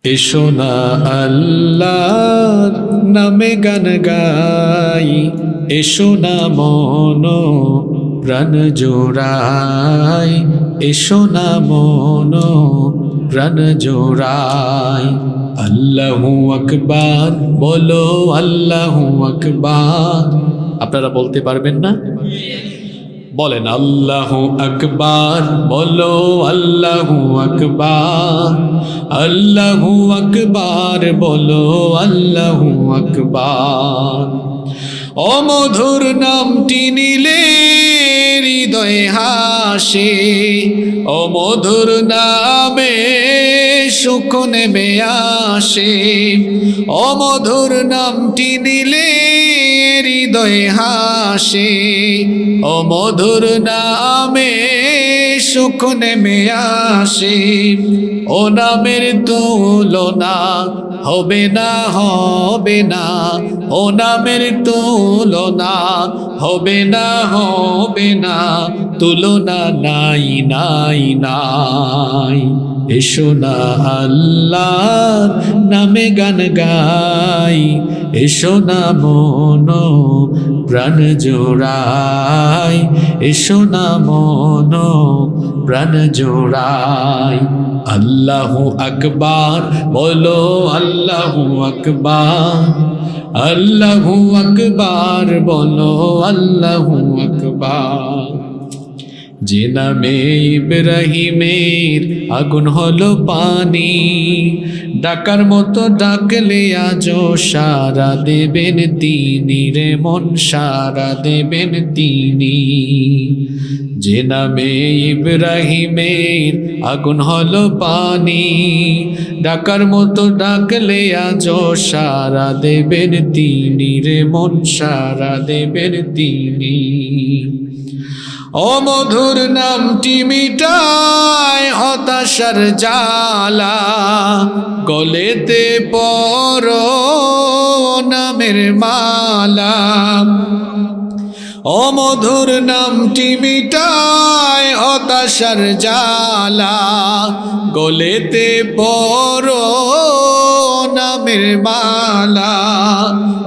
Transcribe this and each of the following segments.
এসো না আল্লাহর নামে গান গাই, এসো না মন প্রাণ জোড়াই, এসো না মন প্রাণ জোড়াই। আল্লাহু আকবার বলো, আল্লাহু আকবার। আপনারা বলতে পারবেন না? বলেন আল্লাহু আকবার বলো, আল্লাহু আকবার, আল্লাহু আকবার বলো, আল্লাহু আকবার। ও মধুর নামটি নিলে হৃদয়ে হাসে, ও মধুর নামে সুখ নেমে আসে, ও মধুর নামটি নিলে হৃদয়ে হাসে, ও মধুর নামে সুখ নেমে আসে। ও নামের তুলনা হবে না, হবে না, ও নামের তুলনা হবে না, হবে না, তুলনা নাই নাই নাই। এসো না আল্লাহর নামে গান গাই, এসো না মন প্রাণ জোড়াই, এসো না মন প্রাণ জোড়াই। আল্লাহু আকবার বলো, আল্লাহু আকবার, আল্লাহু আকবার বলো, আল্লাহু আকবার। যে নামে ইব্রাহিমের আগুন হলো পানি, ডাকার মতো ডাকলে আজও সারা দেবেন তিনি রে মন, সারা দেবেন তিনি। যে নামে ইব্রাহিমের আগুন হলো পানি, ডাকার মতো ডাকলে আজও সারা দেবেন তিনি রে মন, সারা দেবেন তিনি। ও মধুর নামটি মিটায় হতাশার জ্বালা, গলেতে পরো নামের মালা। ও মধুর নামটি মিটায় হতাশার জ্বালা, গলেতে পরো নামের মালা।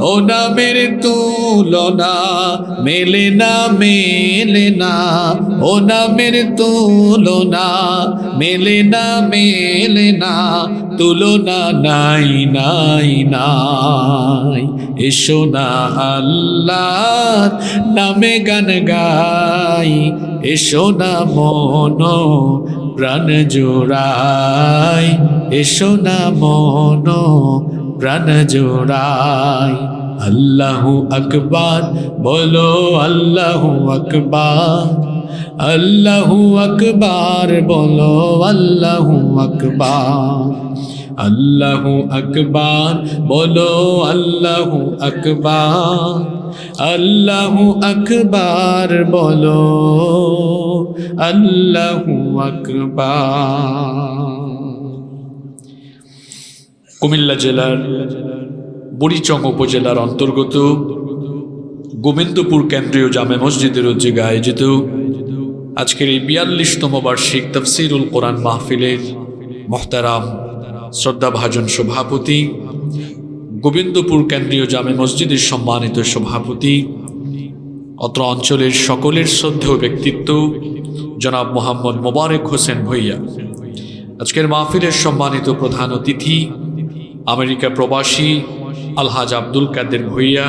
ও নামের তুলনা মেলে না, মেলে না, ও নামের তুলনা মেলে না, মেলে না, তুলনা নাই নাই নাই। এসো না আল্লাহর নামে গান গাই, এসো না মন প্রাণ জোড়াই, এসো না মন প্রাণ জোড়াই। আল্লাহু আকবার বলো, আল্লাহু আকবার, আল্লাহু আকবার বলো, আল্লাহু আকবার, আল্লাহু আকবার বলো, আল্লাহু আকবার, আল্লাহু আকবার বলো, আল্লাহু আকবার। কুমিল্লা জেলার বুড়িচং উপজেলার অন্তর্গত গোবিন্দপুর কেন্দ্রীয় জামে মসজিদের উদ্যোগে আয়োজিত আজকের এই ৪২তম বার্ষিক তাফসীরুল কোরআন মাহফিলের মোহতারাম শ্রদ্ধাভাজন সভাপতি, গোবিন্দপুর কেন্দ্রীয় জামে মসজিদের সম্মানিত সভাপতি, অত্র অঞ্চলের সকলের শ্রদ্ধেয় ব্যক্তিত্ব জনাব মোহাম্মদ মোবারক হোসেন ভূঁইয়া, আজকের মাহফিলের সম্মানিত প্রধান অতিথি আমেরিকা প্রবাসী আলহাজ আব্দুল কাদের ভূঁইয়া,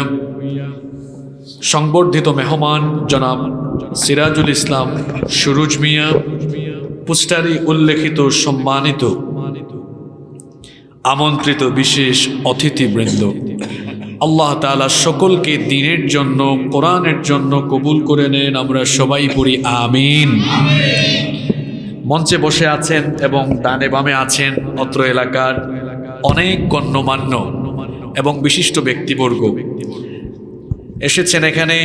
সংবর্ধিত মেহমান জনাব সিরাজুল ইসলাম সুরুজ মিয়া, পোস্টারে উল্লেখিত সম্মানিত আমন্ত্রিত বিশেষ অতিথিবৃন্দ, আল্লাহ তাআলা সকলকে দ্বীনের জন্য, কোরআনের জন্য কবুল করে নেন। আমরা সবাই পড়ি আমিন। মঞ্চে বসে আছেন এবং ডানে বামে আছেন অত্র এলাকার অনেক গণ্যমান্য এবং বিশিষ্ট ব্যক্তিবর্গ এসেছেন এখানে।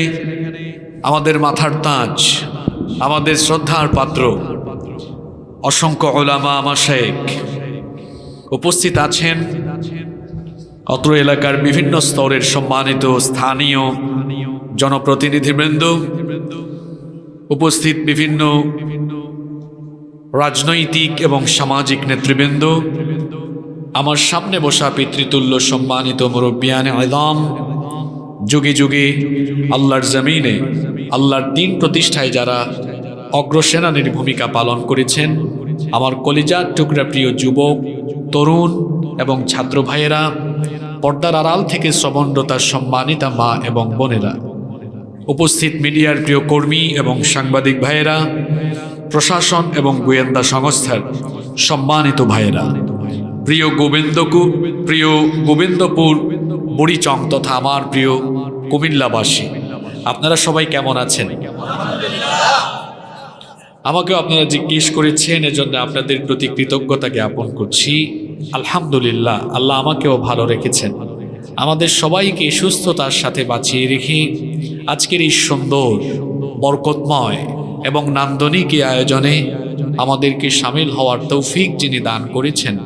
আমাদের মাথার তাজ, আমাদের শ্রদ্ধার পাত্র অসংখ্য উলামা মাশায়েখ উপস্থিত আছেন। অত্র এলাকার বিভিন্ন স্তরের সম্মানিত স্থানীয় জনপ্রতিনিধিবৃন্দ উপস্থিত, বিভিন্ন রাজনৈতিক এবং সামাজিক নেতৃবৃন্দ, আমার সামনে বসা পিতৃতুল্য সম্মানিত মুরব্বিয়ানে আযম, যুগে যুগে আল্লাহর জমিনে আল্লাহর দ্বীন প্রতিষ্ঠায় যারা অগ্রসেনানীর ভূমিকা পালন করেছেন, আমার কলিজার টুকরা প্রিয় যুবক, তরুণ এবং ছাত্র ভাইয়েরা, পর্দার আড়াল থেকে শ্রবণরতা সম্মানিতা মা এবং বোনেরা, উপস্থিত মিডিয়ার প্রিয় কর্মী এবং সাংবাদিক ভাইয়েরা, প্রশাসন এবং গোয়েন্দা সংস্থার সম্মানিত ভাইয়েরা, প্রিয় গোবিন্দপুর বুড়িচং তথা আমার প্রিয় কুমিল্লাবাসী, আপনারা সবাই কেমন আছেন? আমাকেও আপনারা জিজ্ঞেস করেছেন, এজন্য আপনাদের প্রতি কৃতজ্ঞতা জ্ঞাপন করছি। আলহামদুলিল্লাহ, আল্লাহ আমাকেও ভালো রেখেছেন। আমাদের সবাইকে সুস্থতার সাথে বাঁচিয়ে রেখে আজকের এই সুন্দর, বরকতময় এবং নান্দনিক এই আয়োজনে আমাদেরকে সামিল হওয়ার তৌফিক যিনি দান করেছেন,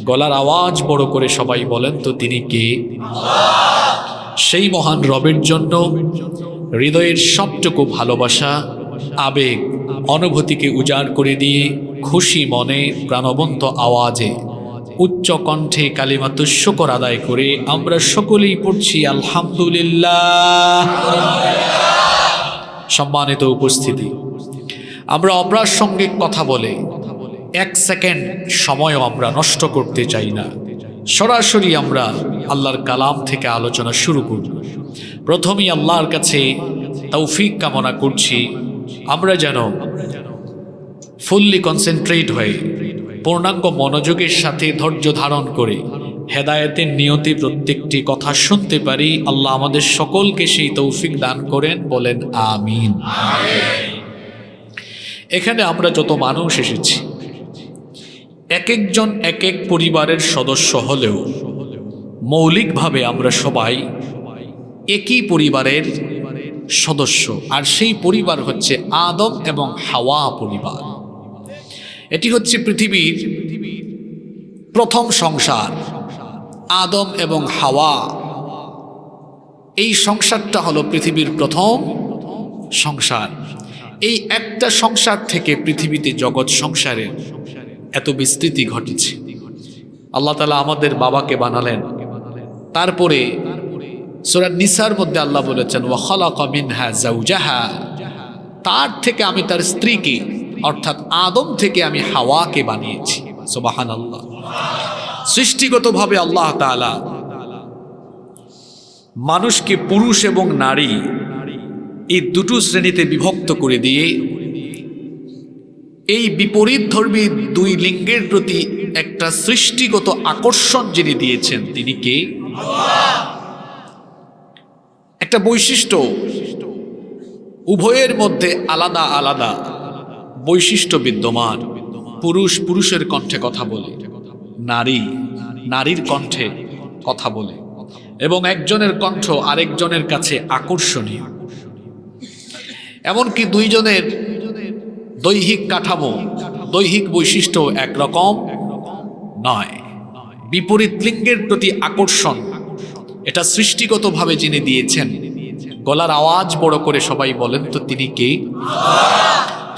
গলার আওয়াজ বড় করে সবাই বলেন তো তিনি কে? সেই মহান রবের জন্য হৃদয়ের সবটুকু ভালোবাসা, আবেগ, অনুভূতিকে উজাড় করে দিয়ে খুশি মনে প্রাণবন্ত আওয়াজে উচ্চ কণ্ঠে কালিমাতুশ শুকর আদায় করে আমরা সকলেই পড়ছি আলহামদুলিল্লাহ। সম্মানিত উপস্থিতি, আমরা অপ্রাসঙ্গিক কথা বলে এক সেকেন্ড সময়ও আমরা নষ্ট করতে চাই না। সরাসরি আমরা আল্লাহর কালাম থেকে আলোচনা শুরু করব। প্রথমেই আল্লাহর কাছে তৌফিক কামনা করছি, আমরা যেন ফুললি কনসেন্ট্রেট হয়ে পূর্ণাঙ্গ মনোযোগের সাথে ধৈর্য ধারণ করে হেদায়েতের নিয়তি প্রত্যেকটি কথা শুনতে পারি। আল্লাহ আমাদের সকলকে সেই তৌফিক দান করেন, বলেন আমিন। এখানে আমরা যত মানুষ এসেছি, এক একজন এক এক পরিবারের সদস্য হলেও মৌলিকভাবে আমরা সবাই একই পরিবারের সদস্য, আর সেই পরিবার হচ্ছে আদম এবং হাওয়া পরিবার। এটি হচ্ছে পৃথিবীর প্রথম সংসার, আদম এবং হাওয়া। এই সংসারটা হলো পৃথিবীর প্রথম সংসার। এই একটা সংসার থেকে পৃথিবীতে জগৎ সংসারের এত বিস্তৃতি ঘটেছে। আল্লাহ তাআলা আমাদের বাবাকে বানালেন, তারপরে সূরা নিসার মধ্যে আল্লাহ বলেছেন ওয়া খালাকা মিনহা যাওজাহা, তার থেকে আমি তার স্ত্রীকে অর্থাৎ আদম থেকে আমি হাওয়াকে বানিয়েছি। সুবহানাল্লাহ। সৃষ্টিগতভাবে আল্লাহ তাআলা মানুষকে পুরুষ এবং নারী এই দুটো শ্রেণীতে বিভক্ত করে দিয়ে এই বিপরীতধর্মী দুই লিঙ্গের প্রতি একটা সৃষ্টিগত আকর্ষণ যিনি দিয়েছেন তিনি কে? একটা বৈশিষ্ট্য, উভয়ের মধ্যে আলাদা আলাদা বৈশিষ্ট্য বিদ্যমান। পুরুষ পুরুষের কণ্ঠে কথা বলে, নারী নারীর কণ্ঠে কথা বলে, এবং একজনের কণ্ঠ আরেকজনের কাছে আকর্ষণীয়। এমনকি দুইজনের দৈহিক কাঠামো, দৈহিক বৈশিষ্ট্য একরকম নয়। বিপরীত লিঙ্গের প্রতি আকর্ষণ এটা সৃষ্টিগতভাবে যিনি দিয়েছেন, গলার আওয়াজ বড় করে সবাই বলেন তো তিনি কে?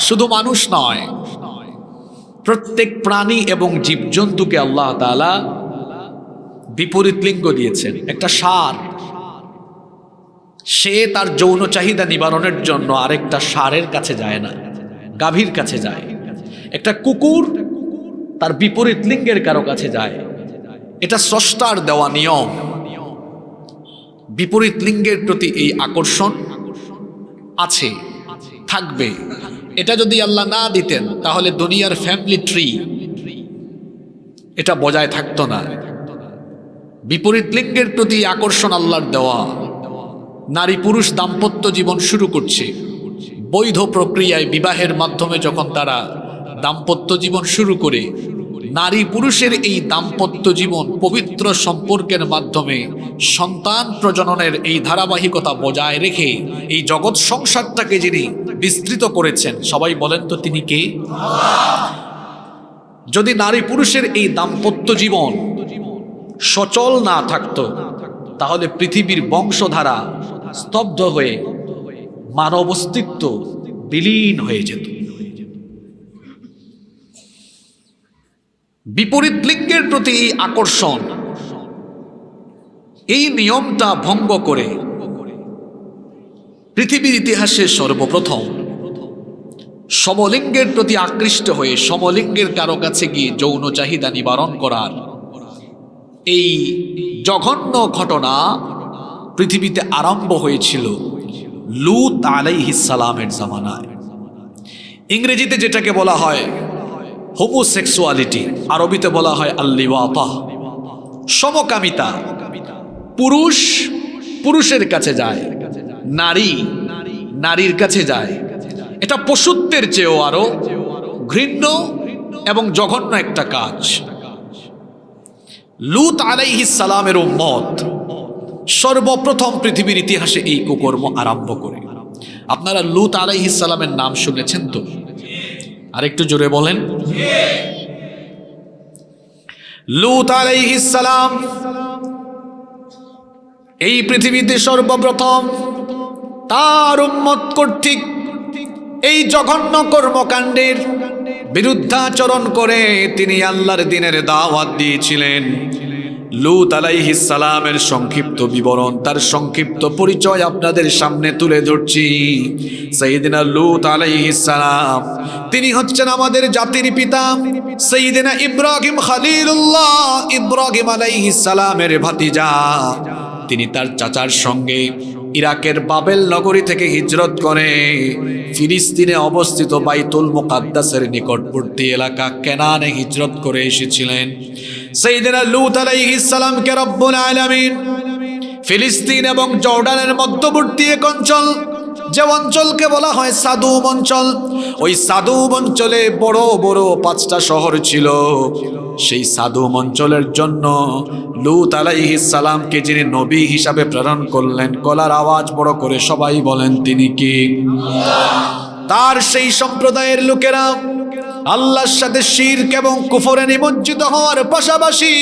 শুধু মানুষ নয়, প্রত্যেক প্রাণী এবং জীবজন্তুকে আল্লাহ তাআলা বিপরীত লিঙ্গ দিয়েছেন। একটা ষাঁড়, সে তার যৌন চাহিদা নিবারণের জন্য আরেকটা ষাঁড়ের কাছে যায় না, গাভীর কাছে যায়। একটা কুকুর তার বিপরীত লিঙ্গের কারো কাছে যায়। এটা স্রষ্টার দেওয়া নিয়ম। বিপরীত লিঙ্গের প্রতি এই আকর্ষণ আছে, থাকবে। এটা যদি আল্লাহ না দিতেন তাহলে দুনিয়ার ফ্যামিলি ট্রি এটা বজায় থাকতো না। বিপরীত লিঙ্গের প্রতি আকর্ষণ আল্লাহর দেওয়া। নারী পুরুষ দাম্পত্য জীবন শুরু করছে, বৈধ প্রক্রিয়ায় বিবাহের মাধ্যমে যখন তারা দাম্পত্য জীবন শুরু করে, নারী পুরুষের এই দাম্পত্য জীবন পবিত্র সম্পর্কের মাধ্যমে সন্তান প্রজননের এই ধারাবাহিকতা বজায় রেখে এই জগৎ সংসারটাকে যিনি বিস্তৃত করেছেন, সবাই বলেন তো তিনি কে? যদি নারী পুরুষের এই দাম্পত্য জীবন সচল না থাকতো তাহলে পৃথিবীর বংশধারা স্তব্ধ হয়ে মানব অস্তিত্ব বিলীন হয়ে যেত। বিপরীত লিঙ্গের প্রতি এই আকর্ষণ, এই নিয়মটা ভঙ্গ করে পৃথিবীর ইতিহাসে সর্বপ্রথম সমলিঙ্গের প্রতি আকৃষ্ট হয়ে সমলিঙ্গের কারো কাছে গিয়ে যৌন চাহিদা নিবারণ করার এই জঘন্য ঘটনা পৃথিবীতে আরম্ভ হয়েছিল লূত আলাইহিস সালামের জামানায়। ইংরেজিতে যেটাকে বলা হয় হোমোসেক্সুয়ালিটি, আরবিতে বলা হয় আল-লিওয়াতা, সমকামিতা। পুরুষ পুরুষের কাছে যায়, নারী নারীর কাছে যায়। এটা পশুত্বের চেয়েও আরো ঘৃণ্য এবং জঘন্য একটা কাজ। লূত আলাইহিস সালামের উম্মত সর্বপ্রথম পৃথিবীর ইতিহাসে এই কুকর্ম আরম্ভ করে। আপনারা লূত আলাইহিস সালামের নাম শুনেছেন তো? আরেকটু জোরে বলেন। লূত আলাইহিস সালাম এই পৃথিবীতে সর্বপ্রথম তার উম্মত কর্তৃক এই জঘন্য কর্মকাণ্ডের বিরুদ্ধাচরণ করে তিনি আল্লাহর দ্বীনের দাওয়াত দিয়েছিলেন। লূত আলাইহিস সালামের সংক্ষিপ্ত বিবরণ, তার সংক্ষিপ্ত পরিচয় আপনাদের সামনে তুলে ধরছি। সাইয়েদিনা লূত আলাইহিস সালাম তিনি হচ্ছেন আমাদের জাতির পিতা। সাইয়েদিনা ইব্রাহিম খলিলুল্লাহ ইব্রাহিম আলাইহিস সালামের ভাতিজা। তিনি তার চাচার সঙ্গে ইরাকের বাবেল নগরী থেকে হিজরত করে ফিলিস্তিনে অবস্থিত বাইতুল মুকাদ্দাসের নিকটবর্তী এলাকা কেনানে হিজরত করে এসেছিলেন। সাইয়েদিনা লূত আলাইহিস সালামকে রব্বুল আলামিন ফিলিস্তিন এবং জর্ডানের মধ্যবর্তী এক অঞ্চল, যে অঞ্চলকে বলা হয় সাদুম অঞ্চল, ওই সাদুম অঞ্চলে বড় বড় 5টা শহর ছিল। সেই সাদুম অঞ্চলের জন্য লূত আলাইহিস সালামকে যিনি নবী হিসাবে প্রেরণ করলেন, গলার আওয়াজ বড় করে সবাই বলেন তিনি কি? তার সেই সম্প্রদায়ের লোকেরা আল্লাহর সাথে শিরক এবং কুফরে নিমজ্জিত হওয়ার পাশাপাশি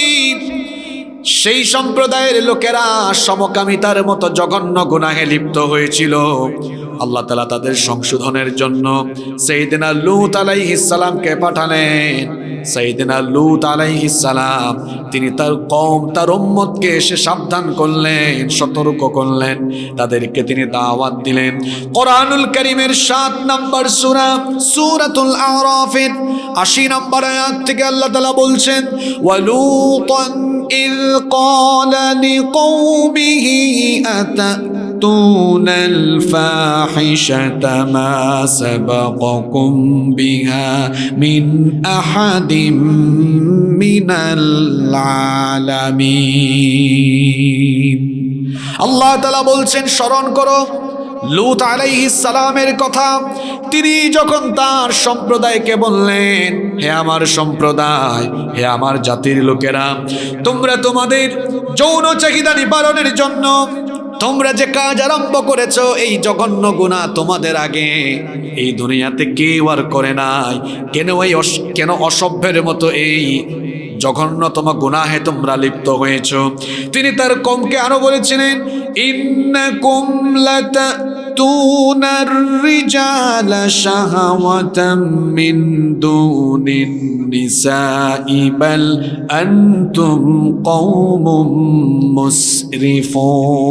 সেই সম্প্রদায়ের লোকেরা সমকামিতার মতো জঘন্য গুনাহে লিপ্ত হয়েছিল। আল্লাহ তাআলা তাদের সংশোধনের জন্য সাইয়েদিনা লূত আলাইহিস সালামকে পাঠালেন। সাইয়েদিনা লূত আলাইহিস সালাম তিনি তার কওম, তার উম্মতকে এসে সাবধান করলেন, সতর্ক করলেন, তাদেরকে তিনি দাওয়াত দিলেন। কোরআনুল কারীমের 7 নম্বর সূরা সূরাতুল আরাফের 80 নম্বর আয়াত থেকে আল্লাহ তাআলা বলছেন, ওয়ালুতান ইয ক্বালা লিকওমিহি আতাতুনাল ফাহিশাতা মা সাবাকাকুম বিহা মিন আহাদিম মিনাল আলামিন। আল্লাহ তাআলা বলছেন, স্মরণ করো লূত আলাইহিস সালামের কথা। তিনি যখন তার সম্প্রদায়কে বললেন, হে আমার সম্প্রদায়, হে আমার জাতির লোকেরা, তোমরা তোমাদের যৌন চাহিদা নিবারণের জন্য তোমরা যে কাজ আরম্ভ করেছো, এই জঘন্য গুনাহ তোমাদের আগে এই দুনিয়াতে কেউ আর করে নাই। কেন অসভ্যের মতো এই জঘন্যতম গুনাহে তোমরা লিপ্ত হয়েছ? তিনি তার কওমকে আরো বলেছিলেন, ইন্নাকুম লাতাতুনার রিজালা শাহাওয়াতাম মিন দুনিন নিসাই বাল আনতুম কওমুম মুসরিফুন।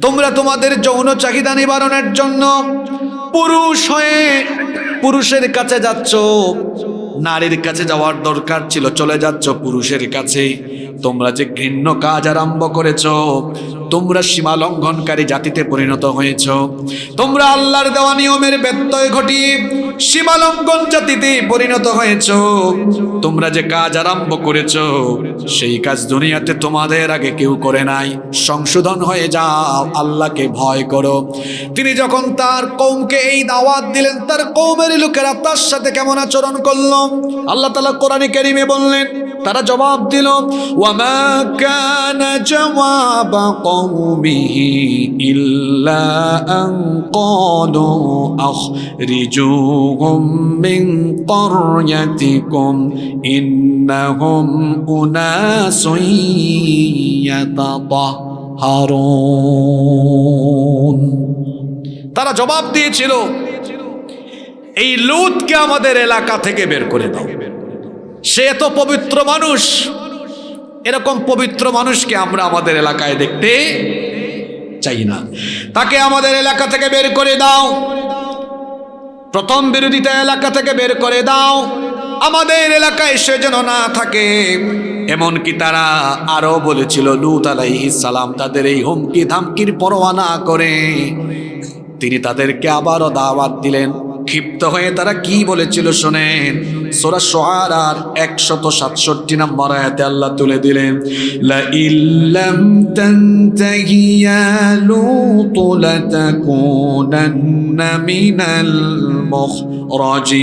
তোমরা তোমাদের যৌন চাহিদা নিবারণের জন্য পুরুষ হয়ে পুরুষের কাছে যাচ্ছ। নারীর কাছে যাওয়ার দরকার ছিল, চলে যাচ্ছ পুরুষের কাছে। তোমরা যে ঘৃণ্য কাজ আরম্ভ করেছ, তোমরা সীমা লঙ্ঘনকারী জাতিতে পরিণত হয়েছ। তোমরা আল্লাহর দেওয়া নিয়মের ব্যত্যয় ঘটিয়ে সীমা লঙ্ঘন জাতিতে পরিণত হয়েছ। তোমরা যে কাজ আরম্ভ করেছ, সেই কাজ দুনিয়াতে তোমাদের আগে কেউ করে নাই। সংশোধন হয়ে যাও, আল্লাহকে ভয় করো। তিনি যখন তার কওমকে এই দাওয়াত দিলেন, তার কওমের লোকেরা তার সাথে কেমন আচরণ করলো আল্লাহ তাআলা কোরআনে কারীমে বললেন। তারা জবাব দিল, ওয়ামা কানা জওয়াবা কওমিহি ইল্লা আন ক্বালু আখরিজুহুম মিন ক্বরয়াতিকুম ইন্নাহুম উনাসুন ইয়াতাতাহহারুন। তারা জবাব দিয়েছিল, এই লূতকে আমাদের এলাকা থেকে বের করে দাও। সে এত পবিত্র মানুষ, এরকম পবিত্র মানুষকে আমরা আমাদের এলাকায় দেখতে চাই না, তাকে আমাদের এলাকা থেকে বের করে দাও। প্রথম বিরোধিতা এলাকা থেকে বের করে দাও, আমাদের এলাকায় সে যেন না থাকে। এমনকি তারা আরো বলেছিল, লূত আলাইহিস সালাম তাদের এই হুমকি ধামকির পরোয়া না করে তিনি তাদেরকে আবারও দাওয়াত দিলেন। ক্ষিপ্ত হয়ে তারা কি বলেছিল শোনেন, সূরা শুআরার 167 নম্বর আয়াতে আল্লাহ তুলে দিলেন, লা ইল্লাম তানতাহি ইয়া লূত লাতাকুনান্না মিনাল মুখরাজিন।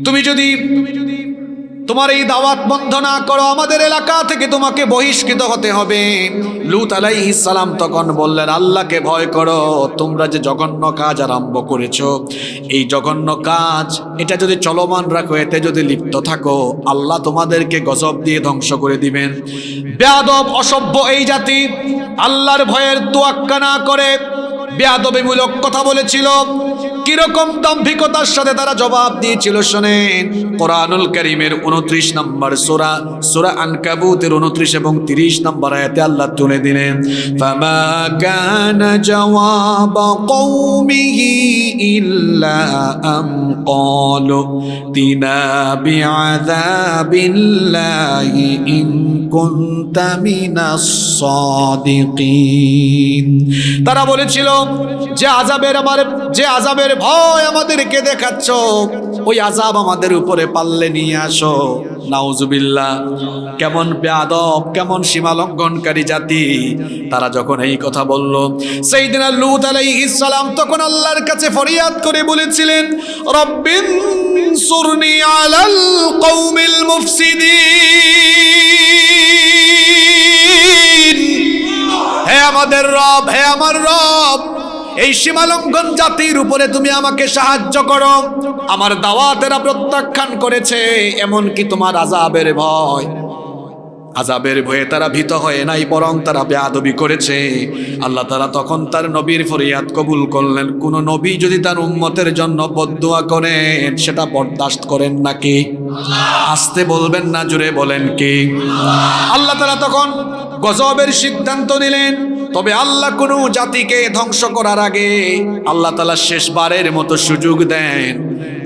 তুমি যদি তোমার এই দাওয়াত বন্ধ না করো, আমাদের এলাকা থেকে তোমাকে বহিষ্কৃত হতে হবে। লূত আলাইহিস সালাম তখন বললেন, আল্লাহকে ভয় করো, তোমরা যে জঘন্য কাজ আরম্ভ করেছো, এই জঘন্য কাজ এটা যদি চলমান রাখো, এতে যদি লিপ্ত থাকো, আল্লাহ তোমাদেরকে গজব দিয়ে ধ্বংস করে দিবেন। বেয়াদব অসভ্য এই জাতি আল্লাহর ভয়ের তোয়াক্কা না করে বেয়াদবিমূলক কথা বলেছিল। কিরকম দাম্ভিকতার সাথে তারা জবাব দিয়েছিল শোনেন, কোরআনুল কারীমের 29 নম্বর সূরা, সূরা আনকাবুতের 29 এবং 30 নম্বর আয়াতে আল্লাহ তুলে দিলেন, ফামা কানা জওয়াব কওমিহি ইল্লা আম ক্বালু তিনা বিআযাবিল্লাহি ইন কুনতা মিনাস সাদিকিন। তারা বলেছিল যে আযাবের ভয় আমাদেরকে দেখাচ্ছ, ওই আযাব আমাদের উপরে পাল্লে নিয়ে আসো। নাউজুবিল্লাহ, কেমন বেয়াদব, কেমন সীমালঙ্ঘনকারী জাতি। তারা যখন এই কথা বলল, সাইয়েদনা লূত আলাইহিস সালাম তখন আল্লাহর কাছে ফরিয়াদ করে বলেছিলেন, রব্বিনসুরনি আলাল কওমিল মুফসিদিন। হে আমাদের রব, হে আমার রব, এই সীমালঙ্ঘন জাতির উপরে তুমি আমাকে সাহায্য করো। আমার দাওয়াতেরা প্রত্যাখ্যান করেছে, এমনকি তোমার আযাবের ভয়ে তারা ভীত হয়ে নাই, বরং তারা বেয়াদবি করেছে। আল্লাহ তাআলা তখন তার নবীর ফরিয়াদ কবুল করলেন। কোন নবী যদি তার উম্মতের জন্য বদদুয়া করেন, সেটা বরদাস্ত করেন নাকি? আস্তে বলবেন না, জোরে বলেন কি? আল্লাহ তাআলা তখন গজবের সিদ্ধান্ত নিলেন। তবে আল্লাহ কোনো জাতিকে ধ্বংস করার আগে আল্লাহ তাআলা শেষবারের মতো সুযোগ দেন।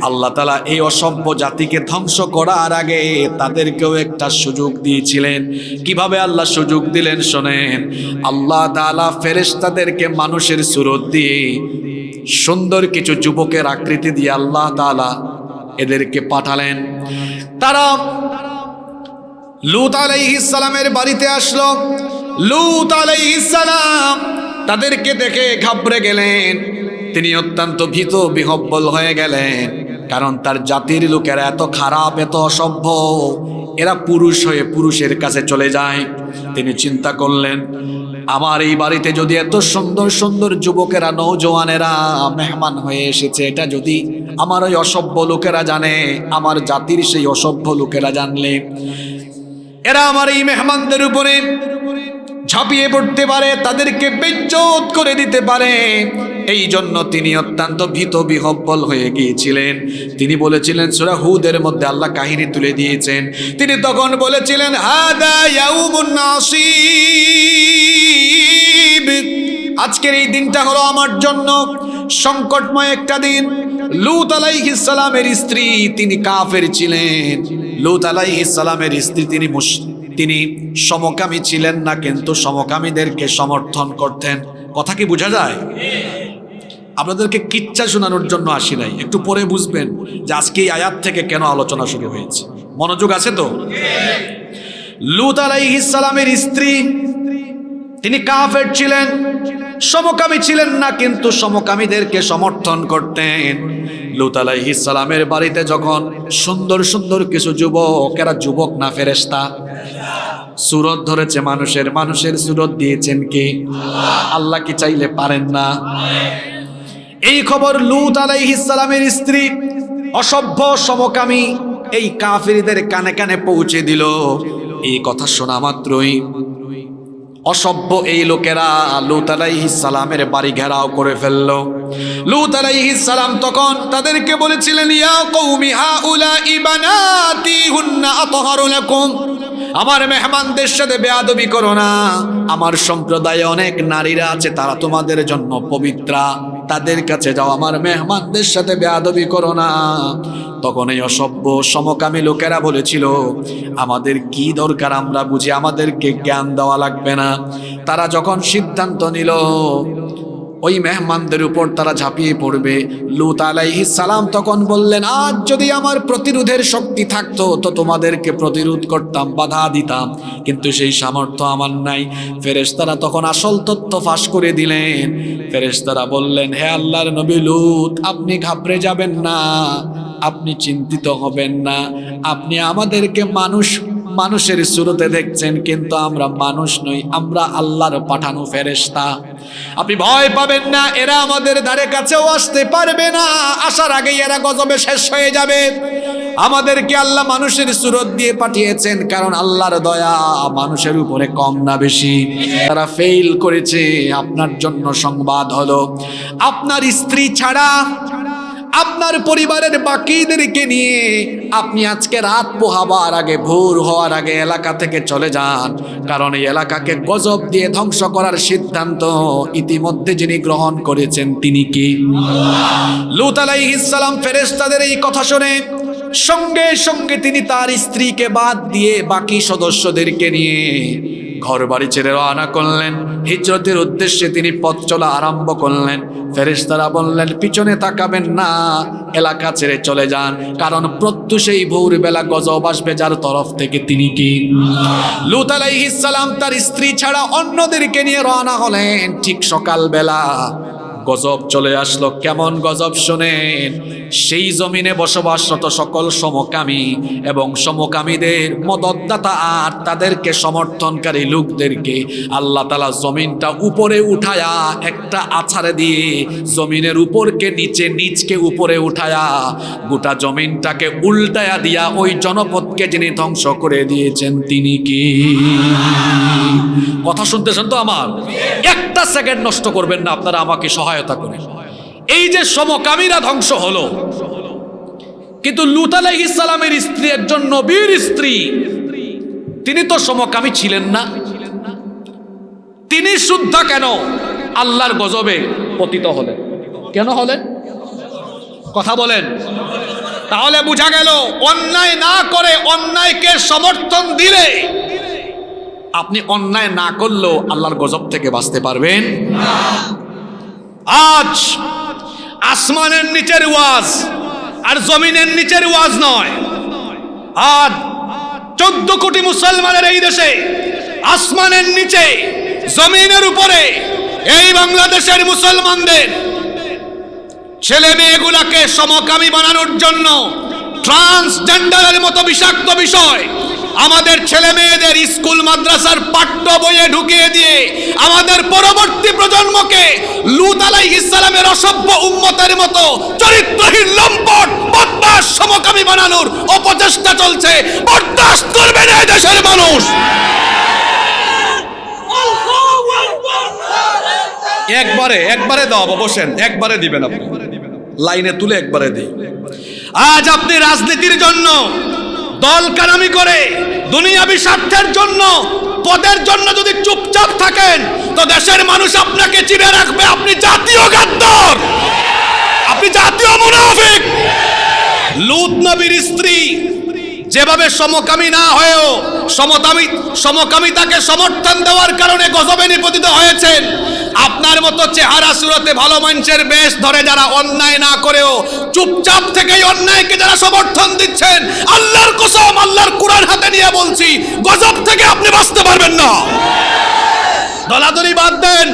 আল্লাহ তাআলা এই অসভ্য জাতিকে ধ্বংস করার আগে তাদেরকেও একটা সুযোগ দিয়েছিলেন। কিভাবে আল্লাহ সুযোগ দিলেন শোনেন, আল্লাহ তাআলা ফেরেশতাদেরকে মানুষের সুরত দিয়ে, সুন্দর কিছু যুবকের আকৃতি দিয়ে আল্লাহ তাআলা এদেরকে পাঠালেন। তারা লূত আলাইহিস সালামের বাড়িতে আসলো। লূত আলাইহিস সালাম তাদেরকে দেখে ঘাবড়ে গেলেন। তিনি অত্যন্ত ভীত বিহ্বল হয়ে গেলেন, কারণ তার জাতির লোকেরা এত খারাপ, এত অসভ্য, এরা পুরুষ হয়ে পুরুষের কাছে চলে যায়। তিনি চিন্তা করলেন, আমার এই বাড়িতে যদি এত সুন্দর সুন্দর যুবকেরা, নওজওয়ানেরা মেহমান হয়ে এসেছে, এটা যদি আমার ওই অসভ্য লোকেরা জানে, আমার জাতির সেই অসভ্য লোকেরা জানলে, এরা আমার এই মেহমানদের উপরে ঝাঁপিয়ে পড়তে পারে, তাদেরকে বেইজ্জত করে দিতে পারে। এই জন্য তিনি অত্যন্ত ভীত বিহ্বল হয়ে গিয়েছিলেন। তিনি বলেছিলেন, সূরা হুদের মধ্যে আল্লাহ কাহিনী তুলে দিয়েছেন। তিনি তখন বলেছিলেন, হাদা ইয়াউমুন নাসিব, আজকের এই দিনটা হলো আমার জন্য সংকটময় একটা দিন। লূত আলাইহিস সালামের স্ত্রী তিনি কাফের ছিলেন। লূত আলাইহিস সালামের স্ত্রী তিনি সমকামী ছিলেন না, কিন্তু সমকামীদেরকে সমর্থন করতেন। কথা কি বোঝা যায়? আপনাদেরকে কিচ্ছা শোনানোর জন্য আসি নাই, একটু পরে বুঝবেন যে আজকে এই আয়াত থেকে কেন আলোচনা শুরু হয়েছে। মনোযোগ আছে তো? লূত আলাইহিস সালামের স্ত্রী তিনি কাফের ছিলেন, সমকামী ছিলেন না, কিন্তু সমকামীদেরকে সমর্থন করতেন। লূত আলাইহিস সালামের বাড়িতে যখন সুন্দর সুন্দর কিছু যুবক, এরা যুবক না ফেরেশতা, সুরত ধরেছে মানুষের সুরত দিয়েছেন কি আল্লাহ? কি চাইলে পারেন না? এই খবর লূত আলাইহিস সালামের স্ত্রী অসভ্য সমকামী এই কাফিরদের কানে কানে পৌঁছে দিল। এই কথা শোনা মাত্রই অসভ্য এই লোকেরা লূত আলাইহিস সালামের বাড়ি ঘেরাও করে ফেলল। লূত আলাইহিস সালাম তখন তাদেরকে বলেছিলেন, ইয়া কওমি হাউলাই বানাতি হুন্না আতহারু লাকুম, আমার মেহমানদের সাথে বেয়াদবি করো না, আমার সম্প্রদায়ে অনেক নারীরা আছে, তারা তোমাদের জন্য পবিত্রা, তাদের কাছে যাও, আমার মেহমানদের সাথে বেয়াদবি করো না। তখন এই অসভ্য সমকামী লোকেরা বলেছিল, আমাদের কি দরকার আমরা বুঝি, আমাদেরকে জ্ঞান দেওয়া লাগবে না। তারা যখন সিদ্ধান্ত নিল ওই মেহমানদের উপর তারা ঝাঁপিয়ে পড়বে, লূত আলাইহিস সালাম তখন বললেন, আজ যদি আমার প্রতিরোধের শক্তি থাকতো তো তোমাদেরকে প্রতিরোধ করতাম, বাধা দিতাম, কিন্তু সেই সামর্থ্য আমার নাই। ফেরেশতারা তখন আসল তথ্য ফাঁস করে দিলেন। ফেরেশতারা বললেন, হে আল্লাহর নবী লূত, আপনি ঘাবড়ে যাবেন না, আপনি চিন্তিত হবেন না, আপনি আমাদেরকে মানুষের সুরতে দেখছেন, কিন্তু আমরা মানুষ নই, আমরা আল্লাহর পাঠানো ফেরেশতা। আপনি ভয় পাবেন না, এরা আমাদের ধারে কাছেও আসতে পারবে না, আসার আগেই এরা গজবে শেষ হয়ে যাবে। আমাদেরকে আল্লাহ মানুষের সুরত দিয়ে পাঠিয়েছেন, কারণ আল্লাহর দয়া মানুষের উপরে কম না বেশি। তারা ফেল করেছে। আপনার জন্য সংবাদ হলো, আপনার স্ত্রী ছাড়া আপনার পরিবারের বাকিদেরকে নিয়ে আপনি আজকে রাত পোহাবার আগে, ভোর হওয়ার আগে এলাকা থেকে চলে যান, কারণ এই এলাকাকে গজব দিয়ে ধ্বংস করার সিদ্ধান্ত ইতিমধ্যে যিনি গ্রহণ করেছেন তিনি কি? লূত আলাইহিস সালাম ফেরেশতাদের এই কথা শুনে সঙ্গে সঙ্গে তিনি তার স্ত্রীকে বাদ দিয়ে বাকি সদস্যদেরকে নিয়ে ঘর বাড়ি ছেড়ে রওনা করলেন। হিজরতের উদ্দেশ্যে তিনি পথ চলা আরম্ভ করলেন। ফেরেশতারা বললেন, পিছনে তাকাবেন না, এলাকা ছেড়ে চলে যান, কারণ প্রত্যুষেই ভোরবেলা গজব আসবে যার তরফ থেকে তিনি কি? লূত আলাইহিস সালাম তার স্ত্রী ছাড়া অন্যদেরকে নিয়ে রওনা হলেন। ঠিক সকালবেলা গজব চলে আসলো। কেমন গজব শোনেন, সেই জমিনে বসবাসরত সকল সমকামী এবং সমকামীদের মদতদাতা আর তাদেরকে সমর্থনকারী লোকদেরকে আল্লাহ তাআলা জমিনটা উপরে উঠায়া একটা আছাড়ে দিয়ে জমিনের উপরকে নিচে, নিচকে উপরে উঠায়া গোটা জমিনটাকে উল্টায়া দিয়া ওই জনপদকে যিনি ধ্বংস করে দিয়েছেন তিনি কি? কথা শুনতেছেন তো আমার? একটা সেকেন্ড নষ্ট করবেন না, আপনারা আমাকে সহায়তা করেন। এই যে সমকামীরা ধ্বংস হলো, কিন্তু লূত আলাইহিস সালামের স্ত্রী একজন নবীর স্ত্রী, তিনি তো সমকামী ছিলেন না, তিনি শুদ্ধা কেন আল্লাহর গজবে পতিত হলেন? কেন হলেন? কথা বলেন। তাহলে বোঝা গেল, অন্যায় না করে অন্যায়কে সমর্থন দিলে আপনি অন্যায় না করলেও আল্লাহর গজব থেকে বাঁচতে পারবেন না। আজ আসমানের নিচের ওয়াজ আর জমিনের নিচের ওয়াজ নয়, আজ 14 কোটি মুসলমানের এই দেশে আসমানের নিচে জমিনের উপরে এই বাংলাদেশের মুসলমানদের ছেলে মেয়েগুলাকে সমকামী বানানোর জন্য ট্রান্সজেন্ডারের মতো বিষাক্ত বিষয় আমাদের ছেলে মেয়েদের স্কুল মাদ্রাসার পাঠ্য বইয়ে ঢুকিয়ে দিয়ে আমাদের পরবর্তী প্রজন্মকে লূত আলাইহিস সালামের অসভ্য উম্মতের মতো চরিত্রহীন লম্পট বদমাশ সমকামী বানানোর অপচেষ্টা চলছে। বরদাস্ত করবে না দেশের মানুষ। একবারে দাও, বসেন, একবারে দিবেন আপনি, লাইনে তুলে একবারে দিই। আজ আপনি রাজনীতির জন্য দল কানামি করে দুনিয়াবি স্বার্থের জন্য পদের জন্য যদি চুপচাপ থাকেন তো দেশের মানুষ আপনাকে চিনে রাখবে আপনি জাতীয় গাদ্দার, আপনি জাতীয় মুনাফিক। লূত নবীর স্ত্রী যেভাবে সমকামী না হয়েও সমকামিতাকে সমর্থন দেওয়ার কারণে গজবে নিপতিত হয়েছেন, আপনার মতো চেহারা সুরতে ভালো মানুষের বেশ ধরে যারা অন্যায় না করেও চুপচাপ থেকেই অন্যায়কে যারা সমর্থন দিচ্ছেন, আল্লাহর কসম, আল্লাহর কুরআন হাতে নিয়ে বলছি, গজব থেকে আপনি বাঁচতে পারবেন না। দলাদলি বাদ দেন,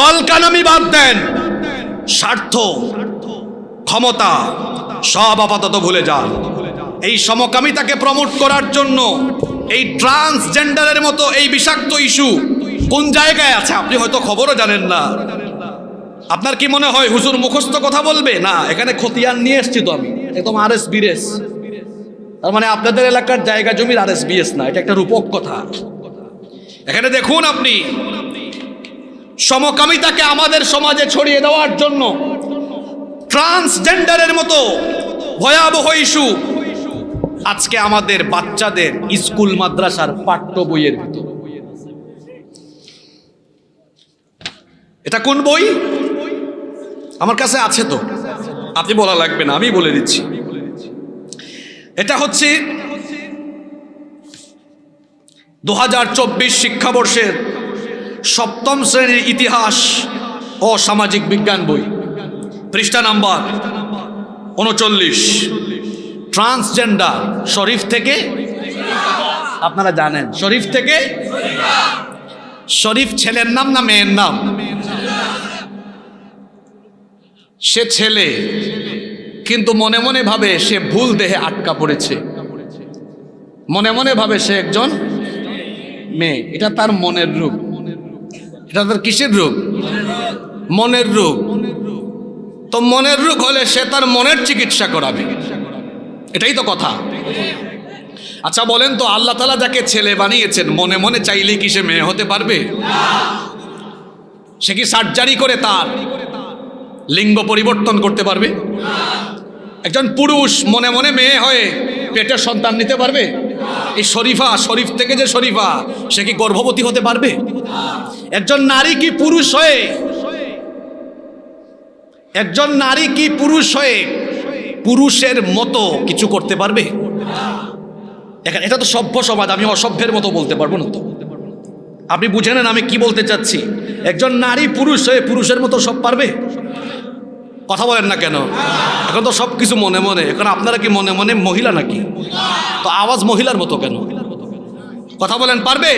দল কানামি বাদ দেন, স্বার্থ ক্ষমতা সব আপাতত ভুলে যান। এই সমকামিতাকে প্রমোট করার জন্য এই ট্রান্সজেন্ডারের মতো এই বিষাক্ত ইস্যু কোন জায়গায় আছে আপনি হয়তো খবরও জানেন না। আপনার কি মনে হয় হুজুর মুখস্থ কথা বলবে? না, এখানে খতিয়ান নিয়ে এসছি তো আমি, একদম RSBS, তার মানে আপনাদের এলাকার জায়গা জমির RSBS না, এটা একটা রূপক কথা। এখানে দেখুন আপনি, সমকামিতাকে আমাদের সমাজে ছড়িয়ে দেওয়ার জন্য ট্রান্সজেন্ডারের মতো ভয়াবহ ইস্যু আজকে আমাদের বাচ্চাদের স্কুল মাদ্রাসার পাঠ্য বইয়ের ভিতর। এটা কোন বই? আমার কাছে আছে, তো আপনি বলা লাগবে না, আমি বলে দিচ্ছি। এটা হচ্ছে 2024 শিক্ষাবর্ষের 7ম শ্রেণীর ইতিহাস ও সামাজিক বিজ্ঞান বই, পৃষ্ঠা নাম্বার 39। ট্রান্সজেন্ডার শরীফ থেকে, আপনারা জানেন শরীফ থেকে, শরীফ ছেলের নাম না মেয়ের নাম? সে ছেলে, কিন্তু মনে মনে ভাবে সে ভুল দেহে আটকা পড়েছে, মনে মনে ভাবে সে একজন মেয়ে। এটা তার মনের রূপ। এটা তার কিসের রূপ? মনের রূপ। তো মনের রূপ হলে সে তার মনের চিকিৎসা করাবে, এটাই তো কথা। আচ্ছা বলেন তো, আল্লাহ তাআলা যাকে ছেলে বানিয়েছেন মনে মনে চাইলেই কি সে মেয়ে হতে পারবে? সে কি সার্জারি করে তার লিঙ্গ পরিবর্তন করতে পারবে? একজন পুরুষ মনে মনে মেয়ে হয়ে পেটের সন্তান নিতে পারবে? এই শরীফা, শরীফ থেকে যে শরীফা, সে কি গর্ভবতী হতে পারবে? একজন নারী কি পুরুষ হয়ে, একজন নারী কি পুরুষ হয়ে পুরুষের মতো কিছু করতে পারবে? এটা তো সভ্য সমাজ, আমি অসভ্যের মতো বলতে পারবো না। তো আপনি বুঝে নেন আমি কি বলতে চাচ্ছি। একজন নারী পুরুষ হয়ে পুরুষের মতো সব পারবে? কথা বলেন না কেন? এখন তো সব কিছু মনে মনে। এখন আপনারা কি মনে মনে মহিলা নাকি? তো আওয়াজ মহিলার মতো কেন? কথা বলেন, পারবে?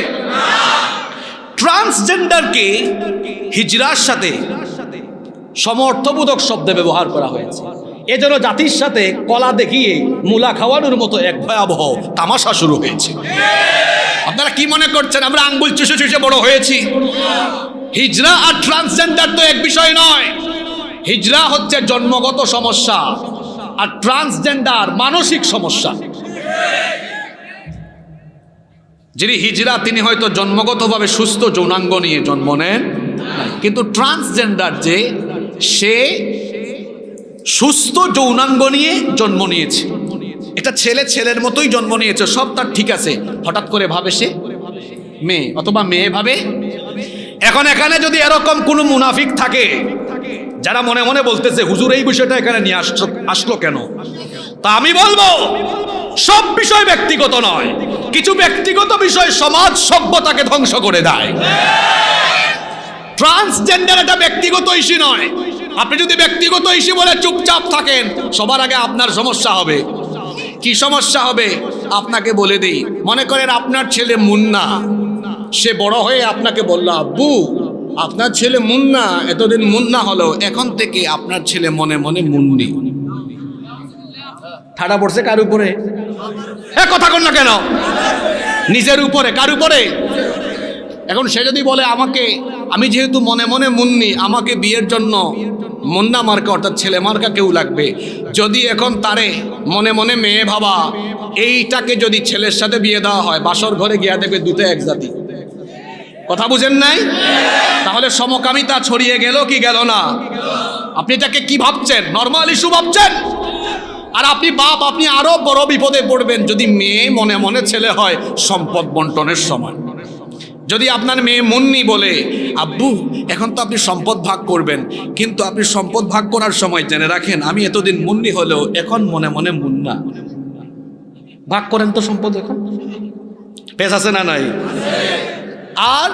ট্রান্সজেন্ডারকে হিজরার সাথে সমর্থবোধক শব্দে ব্যবহার করা হয়েছে। এজন্য জাতির সাথে কলা দেখিয়ে মূলা খাওয়ানোর মতো এক ভয়াবহ তামাশা শুরু হয়েছে। আপনারা কি মনে করছেন আমরা আঙ্গুল চুষে চুষে বড় হয়েছি? হিজরা আর ট্রান্সজেন্ডার তো এক বিষয় নয়। হিজরা হচ্ছে জন্মগত সমস্যা, আর ট্রান্সজেন্ডার মানসিক সমস্যা। যিনি হিজরা তিনি হয়তো জন্মগতভাবে সুস্থ যৌনাঙ্গ নিয়ে জন্ম নেন, কিন্তু ট্রান্সজেন্ডার যে, সে সুস্থ যৌনাঙ্গ নিয়ে জন্ম নিয়েছে। একটা ছেলে ছেলের মতোই জন্ম নিয়েছে, সব তার ঠিক আছে, হঠাৎ করে ভাবে সে মেয়ে, অথবা মেয়ে ভাবে। এখন এখানে যদি এরকম কোনো মুনাফিক থাকে যারা মনে মনে বলতেছে হুজুর এই বিষয়টা এখানে নিয়ে আসলো কেন, তা আমি বলবো সব বিষয় ব্যক্তিগত নয়, কিছু ব্যক্তিগত বিষয় সমাজ সভ্যতাকে ধ্বংস করে দেয়। ট্রান্সজেন্ডার এটা ব্যক্তিগত ইস্যু নয়। আপনি যদি ব্যক্তিগত ইস্যু বলে চুপচাপ থাকেন, সবার আগে আপনার সমস্যা হবে। কি সমস্যা হবে আপনাকে বলে দেই। মনে করেন আপনার ছেলে মুন্না, সে বড় হয়ে আপনাকে বলল, আব্বু আপনার ছেলে মুন্না এতদিন মুন্না হলো, এখন থেকে আপনার ছেলে মনে মনে মুন্নি। ঠাড়া পড়ছে কার উপরে? কথা কন না কেন? নিজের উপরে। কার উপরে? এখন সে যদি বলে আমাকে, আমি যেহেতু মনে মনে মুন্নি, আমাকে বিয়ের জন্য মুন্না মার্কা অর্থাৎ ছেলে মার্কা কেউ লাগবে। যদি এখন তারে মনে মনে মেয়ে ভাবা, এইটাকে যদি ছেলের সাথে বিয়ে দেওয়া হয়, বাসর ঘরে গিয়া দেখবে দুটো এক জাতি। কথা বুঝেন নাই? তাহলে সমকামিতা ছড়িয়ে গেল কি গেল না? আপনি এটাকে কি ভাবছেন? নর্মাল ইস্যু ভাবছেন। আর আপনি বাপ, আপনি আরো বড় বিপদে পড়বেন যদি মেয়ে মনে মনে ছেলে হয় সম্পদ বন্টনের সময়। যদি আপনার মেয়ে মুন্নি বলে, আব্বু এখন তো আপনি সম্পদ ভাগ করবেন, কিন্তু আপনি সম্পদ ভাগ করার সময় জেনে রাখেন আমি এতদিন মুন্নি হলেও এখন মনে মনে মুন্না। ভাগ করেন তো সম্পদ। এখন পেশ আছে না নাই? আর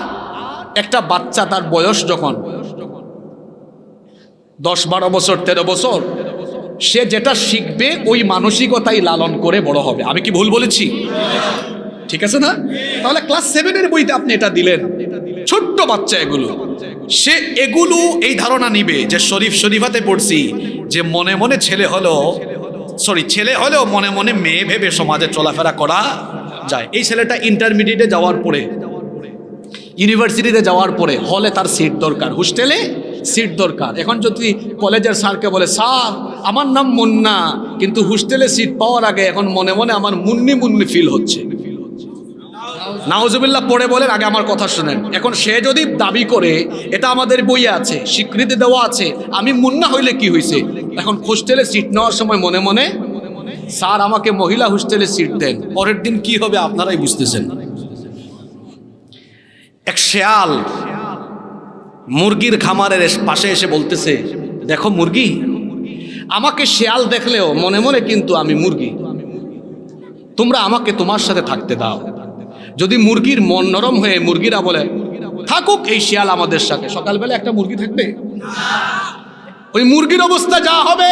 একটা বাচ্চা তার বয়স যখন 10-12 বছর 13 বছর, সে যেটা শিখবে ওই মানসিকতাই লালন করে বড় হবে। আমি কি ভুল বলেছি? ঠিক আছে না? তাহলে ক্লাস 7-এর বইতে আপনি এটা দিলেন, ছোট্ট বাচ্চা এগুলো, সে এগুলো এই ধারণা নিবে যে শরীফ শরীফাতে পড়ছি যে মনে মনে ছেলে হলেও মনে মনে মেয়ে ভেবে সমাজে চলাফেরা করা যায়। এই ছেলেটা ইন্টারমিডিয়েটে যাওয়ার পরে, ইউনিভার্সিটিতে যাওয়ার পরে হলে তার সিট দরকার, হোস্টেলে সিট দরকার। এখন যদি কলেজের স্যারকে বলে, স্যার আমার নাম মুন্না, কিন্তু হোস্টেলে সিট পাওয়ার আগে এখন মনে মনে আমার মুন্নি মুন্নি ফিল হচ্ছে, নাউজুবিল্লাহ পড়ে বলেন, আগে আমার কথা শুনেন। এখন সে যদি দাবি করে এটা আমাদের বইয়ে আছে, স্বীকৃতি দেওয়া আছে, আমি মুন্না হইলে কি হয়েছে? এখন হোস্টেলে সিট নেওয়ার সময় মনে মনে স্যার আমাকে মহিলা হোস্টেলে সিট দেন, পরের দিন কি হবে আপনারাই বুঝতেছেন। এক শেয়াল মুরগির খামারের পাশে এসে বলতেছে, দেখো মুরগি, আমাকে শেয়াল দেখলেও মনে মনে কিন্তু আমি মুরগি, তোমরা আমাকে তোমার সাথে থাকতে দাও। যদি মুরগির মন নরম হয়ে মুরগিরা বলে থাকুক এই শিয়াল আমাদের সাথে, সকালবেলা একটা মুরগি থাকবে? ওই মুরগির অবস্থা যা হবে,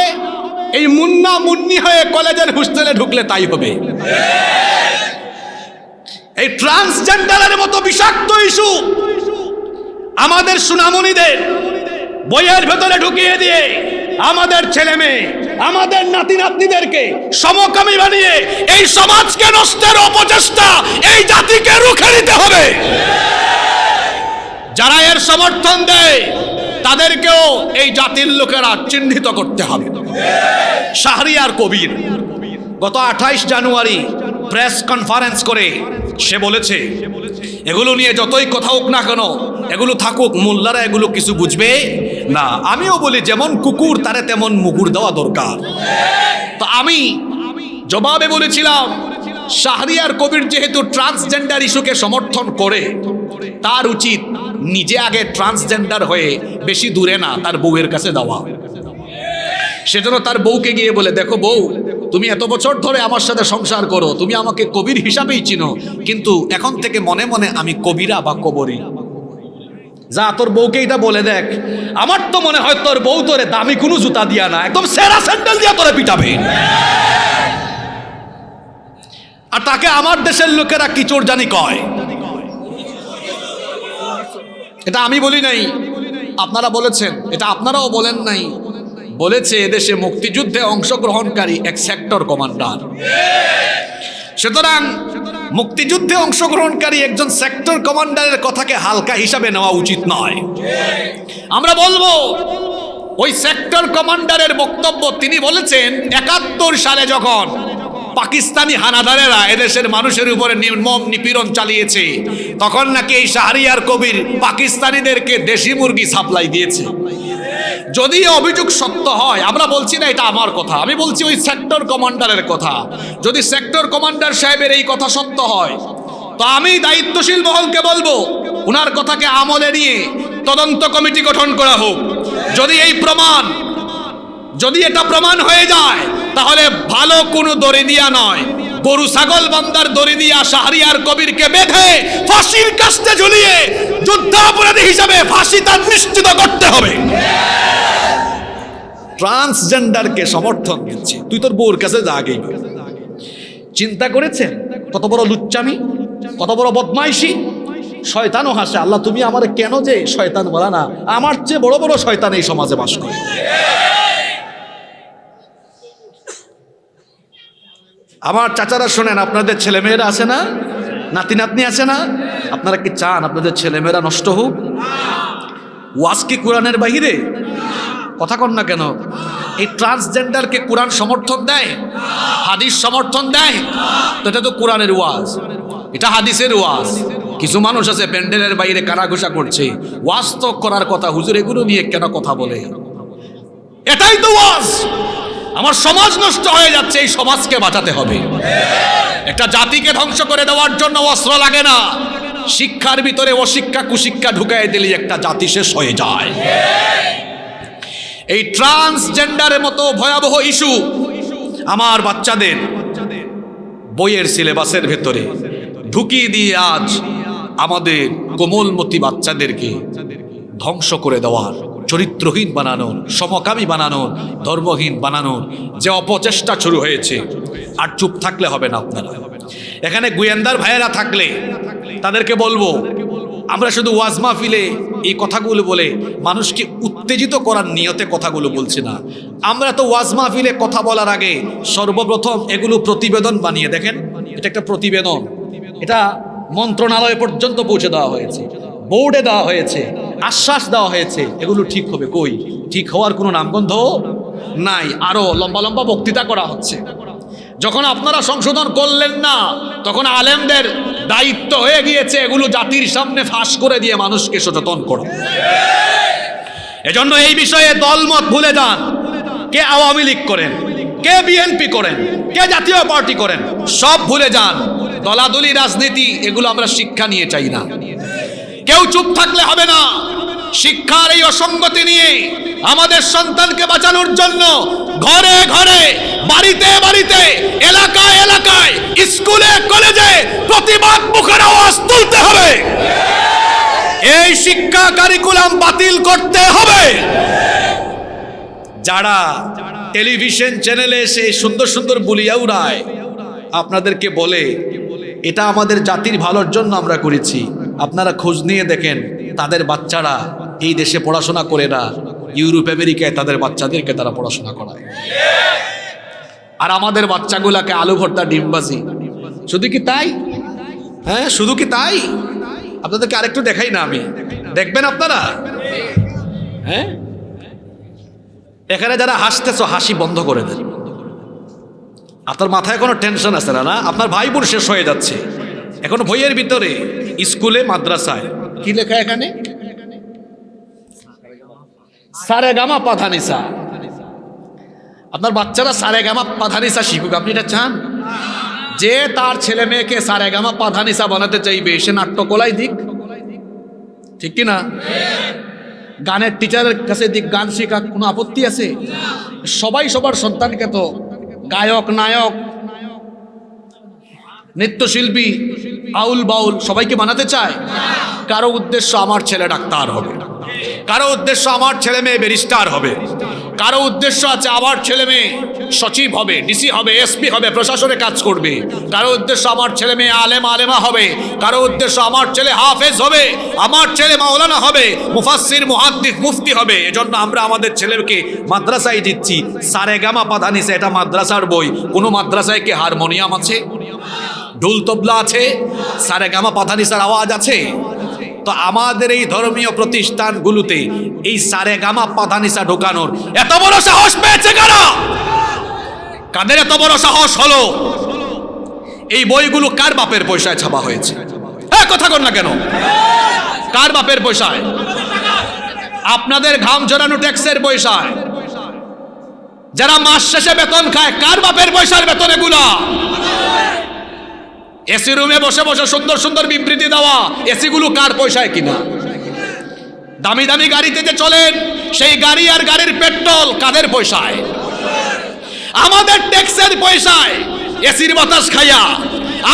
এই মুন্না মুন্নি হয়ে কলেজের হোস্টেলে ঢুকলে তাই হবে। এই ট্রান্সজেন্ডারের মতো বিষাক্ত ইস্যু আমাদের সুনামণিদের বইয়ের ভেতরে ঢুকিয়ে দিয়ে আমাদের ছেলে মেয়ে, আমাদের নাতি নাতনিদেরকে সমকামী বানিয়ে এই সমাজকে নষ্টের অপচেষ্টা এই জাতিকে রুখে দিতে হবে। যারা এর সমর্থন দেয় তাদেরকেও এই জাতির লোকেরা চিহ্নিত করতে হবে। শাহরিয়ার কবির গত 28 জানুয়ারি প্রেস কনফারেন্স করে সে বলেছে, এগুলো নিয়ে যতই কথা হোক না কেন, এগুলো থাকুক, মোল্লারা এগুলো কিছু বুঝবে না। আমিও বলি যেমন কুকুর তারে তেমন মুগুর দেওয়া দরকার। তো আমি জবাবে বলেছিলাম, শাহরিয়ার কবির যেহেতু ট্রান্সজেন্ডার ইস্যুকে সমর্থন করে, তার উচিত নিজে আগে ট্রান্সজেন্ডার হয়ে বেশি দূরে না তার বউয়ের কাছে যাওয়া। সেজন্য তার বউকে গিয়ে বলে, দেখো বউ, তুমি এত বছর ধরে আমার সাথে সংসার করো, তুমি আমাকে কবির হিসাবেই চিনো, কিন্তু এখন থেকে মনে মনে আমি কবিরা বা কবরী। যা তোর বউকে এটা বলে দেখ, আমার তো মনে হয় তোর বউ তোরে দামি কোনো জুতা দিয়া না, একদম সেরা স্যান্ডেল দিয়া তোরে পিটাবে। আর তাকে আমার দেশের লোকেরা কি চোর জানি কয়। এটা আমি বলি নাই, আপনারা বলেছেন, এটা আপনারাও বলেন নাই, বলেছে এদেশে মুক্তিযুদ্ধে অংশগ্রহণকারী এক সেক্টর কমান্ডার। সুতরাং মুক্তিযুদ্ধে অংশগ্রহণকারী একজন সেক্টর কমান্ডারের কথাকে হালকা হিসাবে নেওয়া উচিত নয়। আমরা বলবো ওই সেক্টর কমান্ডারের বক্তব্য, তিনি বলেছেন 71 সালে যখন পাকিস্তানি হানাদারেরা এদেশের মানুষের উপরে নির্মম নিপীড়ন চালিয়েছে, তখন নাকি এই শাহরিয়ার কবির পাকিস্তানিদেরকে দেশি মুরগি সাপ্লাই দিয়েছে। যদি অভিযোগ সত্য হয়, আমরা বলছি না এটা আমার কথা, আমি বলছি ওই সেক্টর কমান্ডারের কথা। যদি সেক্টর কমান্ডার সাহেবের এই কথা সত্য হয়, তো আমি দায়িত্বশীল মহলকে বলবো উনার কথাকে আমলে নিয়ে তদন্ত কমিটি গঠন করা হোক। যদি এটা প্রমাণ হয়ে যায়, তাহলে ভালো কোনো দড়ি দিয়া নয়, গরু ছাগল বান্দার দড়ি দিয়া শাহরিয়ার কবিরকে বেঁধে ফাঁসির কাস্তে ঝুলিয়ে যুদ্ধাপরাধী হিসাবে ফাঁসি তার নিশ্চিত করতে হবে। ট্রান্সজেন্ডারকে সমর্থন দিচ্ছে, তুই তোর বউর কাছে যা আগে। চিন্তা করেছেন কত বড় লুচ্চামি, কত বড় বদমাইশি? শয়তানও হাসে, আল্লাহ তুমি আমারে কেন যে শয়তান বলা না, আমার চেয়ে বড় বড় শয়তান এই সমাজে বাস করে। আমার চাচারা শোনেন, আপনাদের ছেলেমেয়েরা আছে না, নাতি নাতনি আছে না, আপনারা কি চান আপনাদের ছেলেমেয়েরা নষ্ট হোক? ওয়াজ কি কোরআনের বাহিরে? কথা কন না কেন? এই ট্রান্সজেন্ডারকে কোরআন সমর্থন দেয়? হাদিস সমর্থন দেয়? তো এটা তো কোরআনের ওয়াজ, এটা হাদিসের ওয়াজ। কিছু মানুষ আছে প্যান্ডেলের বাইরে কানাঘুষা করছে, ওয়াজ তো করার কথা, হুজুর এগুলো নিয়ে কেন কথা বলে? এটাই তো ওয়াজ। আমার সমাজ নষ্ট হয়ে যাচ্ছে, এই সমাজকে বাঁচাতে হবে। একটা জাতিকে ধ্বংস করে দেওয়ার জন্য অস্ত্র লাগে না, শিক্ষার ভিতরে অশিক্ষা কুশিক্ষা ঢুকাই দিলে একটা জাতি শেষ হয়ে যায়। এই ট্রান্সজেন্ডারের মতো ভয়াবহ ইস্যু আমার বাচ্চাদের বইয়ের সিলেবাসের ভেতরে ঢুকিয়ে দিয়ে আজ আমাদের কোমলমতি বাচ্চাদেরকে ধ্বংস করে দেওয়ার, চরিত্রহীন বানানোর, সমকামী বানানোর, ধর্মহীন বানানোর যে অপচেষ্টা শুরু হয়েছে, আর চুপ থাকলে হবে না। আপনারা এখানে গোয়েন্দার ভাইয়েরা থাকলে তাদেরকে বলবো, আমরা শুধু ওয়াজ মাহফিলে এই কথাগুলো বলে মানুষকে উত্তেজিত করার নিয়তে কথাগুলো বলছি না। আমরা তো ওয়াজ মাহফিলে কথা বলার আগে সর্বপ্রথম এগুলো প্রতিবেদন বানিয়ে, দেখেন এটা একটা প্রতিবেদন, এটা মন্ত্রণালয় পর্যন্ত পৌঁছে দেওয়া হয়েছে, বোর্ডে দেওয়া হয়েছে, আশ্বাস দেওয়া হয়েছে এগুলো ঠিক হবে। কই ঠিক হওয়ার কোনো নামগন্ধ নাই, আরো লম্বা লম্বা বক্তৃতা করা হচ্ছে। যখন আপনারা সংশোধন করলেন না, তখন আলেমদের দায়িত্ব হয়ে গিয়েছে এগুলো জাতির সামনে ফাঁস করে দিয়ে মানুষকে সচেতন করা। এজন্য এই বিষয়ে দলমত ভুলে যান। কে আওয়ামী লীগ করেন, কে বিএনপি করেন, কে জাতীয় পার্টি করেন, সব ভুলে যান। দলাদলি রাজনীতি এগুলো আমরা শিক্ষা নিয়ে চাই না। কেউ চুপ থাকলে হবে না। শিক্ষার এই অসঙ্গতি নিয়ে আমাদের সন্তানকে বাঁচানোর জন্য ঘরে ঘরে, বাড়িতে বাড়িতে, এলাকায় এলাকায়, স্কুলে কলেজে প্রতিবাদ মুখের আওয়াজ তুলতে হবে। এই শিক্ষা কারিকুলাম বাতিল করতে হবে। যারা টেলিভিশন চ্যানেলে এসে সুন্দর সুন্দর বুলিয়া উড়ায়, আপনাদেরকে বলে এটা আমাদের জাতির ভালোর জন্য আমরা করেছি, আপনারা খোঁজ নিয়ে দেখেন তাদের বাচ্চারা এই দেশে পড়াশোনা করে না, ইউরোপ আমেরিকায় তাদের বাচ্চাদেরকে তারা পড়াশোনা করায়। আর আমাদের বাচ্চাগুলাকে আলু ভর্তা ডিমবাজি। শুধু কি তাই? হ্যাঁ, শুধু কি তাই? আপনাদেরকে আরেকটু দেখাই না আমি, দেখবেন আপনারা। হ্যাঁ, এখানে যারা হাসতেছ হাসি বন্ধ করে দেন। আপনার মাথায় কোনো টেনশন আছে না? আপনার ভাই বোন শেষ হয়ে যাচ্ছে, এখন বইয়ের ভিতরে স্কুলে মাদ্রাসায় কি লেখা? এখানে সারেগামা পাধানিসা। আপনার বাচ্চারা সারেগামা পাধানিসা শিখুক, আপনি এটা চান? যে তার ছেলে মেয়েকে সারেগামা পাধানিসা বানাতে চাইবে সে নাট্যকলাই দিক, ঠিক কি না? গানের টিচারের কাছে দিক, গান শেখা, কোনো আপত্তি আছে? সবাই সবার সন্তানকে তো গায়ক, নায়ক, নৃত্যশিল্পী, আউল বাউল সবাইকে বানাতে চায়। কারো উদ্দেশ্য আমার ছেলে ডাক্তার হবে, কারো উদ্দেশ্য আমার ছেলে মেয়ে ব্যারিস্টার হবে, কারো উদ্দেশ্য আছে আমার ছেলে মেয়ে সচিব হবে, ডিসি হবে, এসপি হবে, প্রশাসনে কাজ করবে, কারো উদ্দেশ্য আমার ছেলে মেয়ে আলেম আলেমা হবে, কারো উদ্দেশ্য আমার ছেলে হাফেজ হবে, আমার ছেলে মাওলানা হবে, মুফাসসির মুহাদ্দিস মুফতি হবে। এজন্য আমরা আমাদের ছেলেকে মাদ্রাসায় দিচ্ছি। সারেগামা পাধানিসা এটা মাদ্রাসার বই। কোনো মাদ্রাসায় কি হারমোনিয়াম আছে, ঢোল তবলা আছে, সারেগামা পাধানিসার আওয়াজ আছে? তো আমাদের এই ধর্মীয় প্রতিষ্ঠানগুলোতে এই সারেগামা পাধানিসা ঢোকানোর এত বড় সাহস পেয়েছে কারা? কাদের এত বড় সাহস হলো? এই বইগুলো কার বাপের পয়সায় ছাপা হয়েছে? হ্যাঁ, কথা কর না কেন? কার বাপের পয়সায়? আপনাদের ঘাম ঝরানো ট্যাক্সের পয়সায়। যারা মাস শেষে বেতন খায়, কার বাপের পয়সার বেতন এগুলা? এসি রুমে বসে বসে সুন্দর সুন্দর বিবৃতি দেওয়া, এসিগুলো কার পয়সায় কিনা? দামি দামি গাড়িতে যে চলেন, সেই গাড়ি আর গাড়ির পেট্রোল কাদের পয়সায়? আমাদের ট্যাক্সের পয়সায় এসির বাতাস খাইয়া,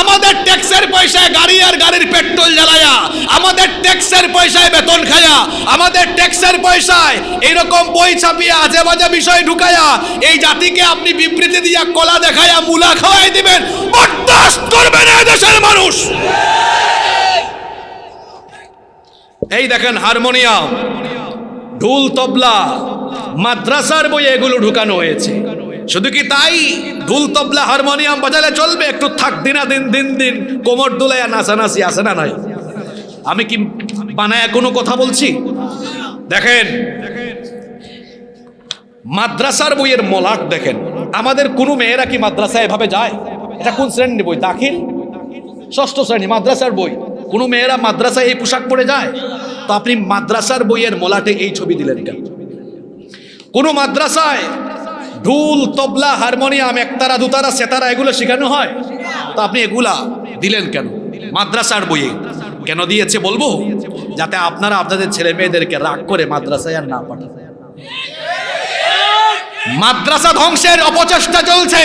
আমাদের ট্যাক্সের পয়সায় গাড়ি আর গাড়ির পেট্রোল জ্বালায়া, আমাদের ট্যাক্সের পয়সায় বেতন খায়া, আমাদের ট্যাক্সের পয়সায় এইরকম বই ছাপিয়া আজে বাজে বিষয় ঢুকায়া এই জাতিকে আপনি বিবৃতি দিয়া কলা দেখায়া মুলা খাওয়াই দিবেন, বরদাস্ত করবে না দেশের মানুষ। এই দেখেন হারমোনিয়াম, ঢোল তবলা, মাদ্রাসার বই এগুলো ঢুকানো হয়েছে। শুধু কি তাই? ঢোল তবলা হারমোনিয়াম বাজালে চলবে? একটু থাক দিনা দিন দিন দিন কোমর দুলাইয়া নাচানাচি আছে না নাই? আমি কি বানায় কোনো কথা বলছি? দেখেন মাদ্রাসার বইয়ের মলাট দেখেন। আমাদের কোনো মেয়েরা কি মাদ্রাসায় এভাবে যায়? এটা কোন শ্রেণীর বই? দাখিল ষষ্ঠ শ্রেণী মাদ্রাসার বই। কোনো মেয়েরা মাদ্রাসায় এই পোশাক পরে যায়? তো আপনি মাদ্রাসার বইয়ের মলাটে এই ছবি দিলেন কেন? কোনো মাদ্রাসায় ঢোল তবলা হারমোনিয়াম একতারা দুতারা সেতারা এগুলো শেখানো হয়, তো আপনি এগুলা দিলেন কেন মাদ্রাসার বইয়ে? কেন দিয়েছে বলবো? যাতে আপনারা আপনাদের ছেলে মেয়েদেরকে রাগ করে মাদ্রাসায় আর না পাঠান। মাদ্রাসা ধ্বংসের অপচেষ্টা চলছে।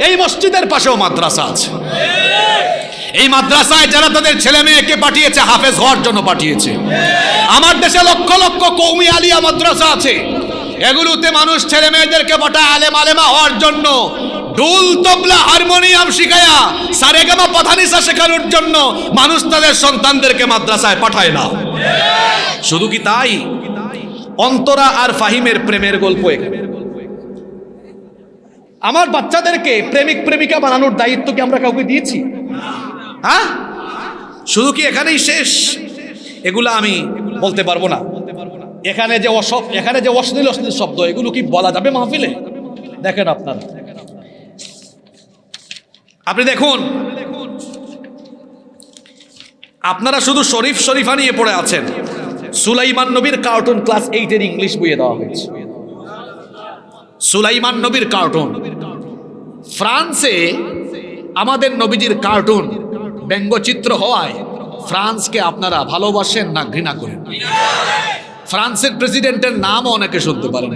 এই মসজিদের পাশেও মাদ্রাসা আছে। এই মাদ্রাসায় যারা তাদের ছেলে মেয়েকে পাঠিয়েছে হাফেজ হওয়ার জন্য পাঠিয়েছে। আমার দেশে লক্ষ লক্ষ কওমি আলিয়া মাদ্রাসা আছে, এগুলোতে মানুষ ছেলে মেয়েদেরকে পাঠায় আলেম আলেমা হওয়ার জন্য। ঢোল তবলা হারমোনিয়াম শিখায়া সারেগামা পাধানিসা শেখানোর জন্য মানুষ তাদের সন্তানদেরকে মাদ্রাসায় পাঠায় না। শুধু কি তাই? অন্তরা আর ফাহিমের প্রেমের গল্প এখানে। আমার বাচ্চাদেরকে প্রেমিক প্রেমিকা বানানোর দায়িত্ব কি আমরা কাউকে দিয়েছি? হ্যাঁ, শুধু কি এখানেই শেষ? এগুলো আমি বলতে পারবো না। এখানে যে অশ্লীল অশ্লীল শব্দ, এগুলো কি বলা যাবে মাহফিলে? দেখেন আপনি দেখুন আপনারা শুধু শরীফ শরীফা নিয়ে পড়ে আছেন। সুলাইমান নবীর কার্টুন ক্লাস 8 এর ইংলিশ বইয়ে দেওয়া হয়েছে। সুলাইমান নবীর কার্টুন। ফ্রান্সে আমাদের নবীজির কার্টুন ব্যঙ্গচিত্র হওয়ায় ফ্রান্সকে আপনারা ভালোবাসেন না ঘৃণা করেন? ফ্রান্সের প্রেসিডেন্টের নামও অনেকে শুনতে পারেন,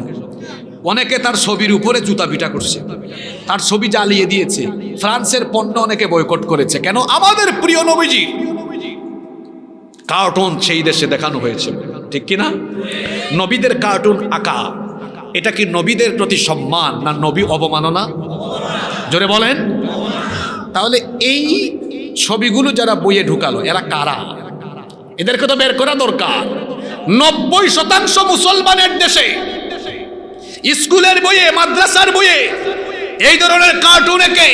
অনেকে তার ছবির উপরে জুতা পিটা করছে, তার ছবি জ্বালিয়ে দিয়েছে, ফ্রান্সের পণ্য অনেকে বয়কট করেছে। কেন? আমাদের প্রিয় নবীজি কার্টুন সেই দেশে দেখানো হয়েছে, ঠিক কিনা? নবীদের কার্টুন আঁকা, এটা কি নবীদের প্রতি সম্মান না নবী অবমাননা? জোরে বলেন। তাহলে এই ছবিগুলো যারা বইয়ে ঢুকালো এরা কারা? এদেরকে তো বের করা দরকার। 90% মুসলমানের দেশে স্কুলের বইয়ে, মাদ্রাসার বইয়ে এই ধরনের কার্টুন এঁকে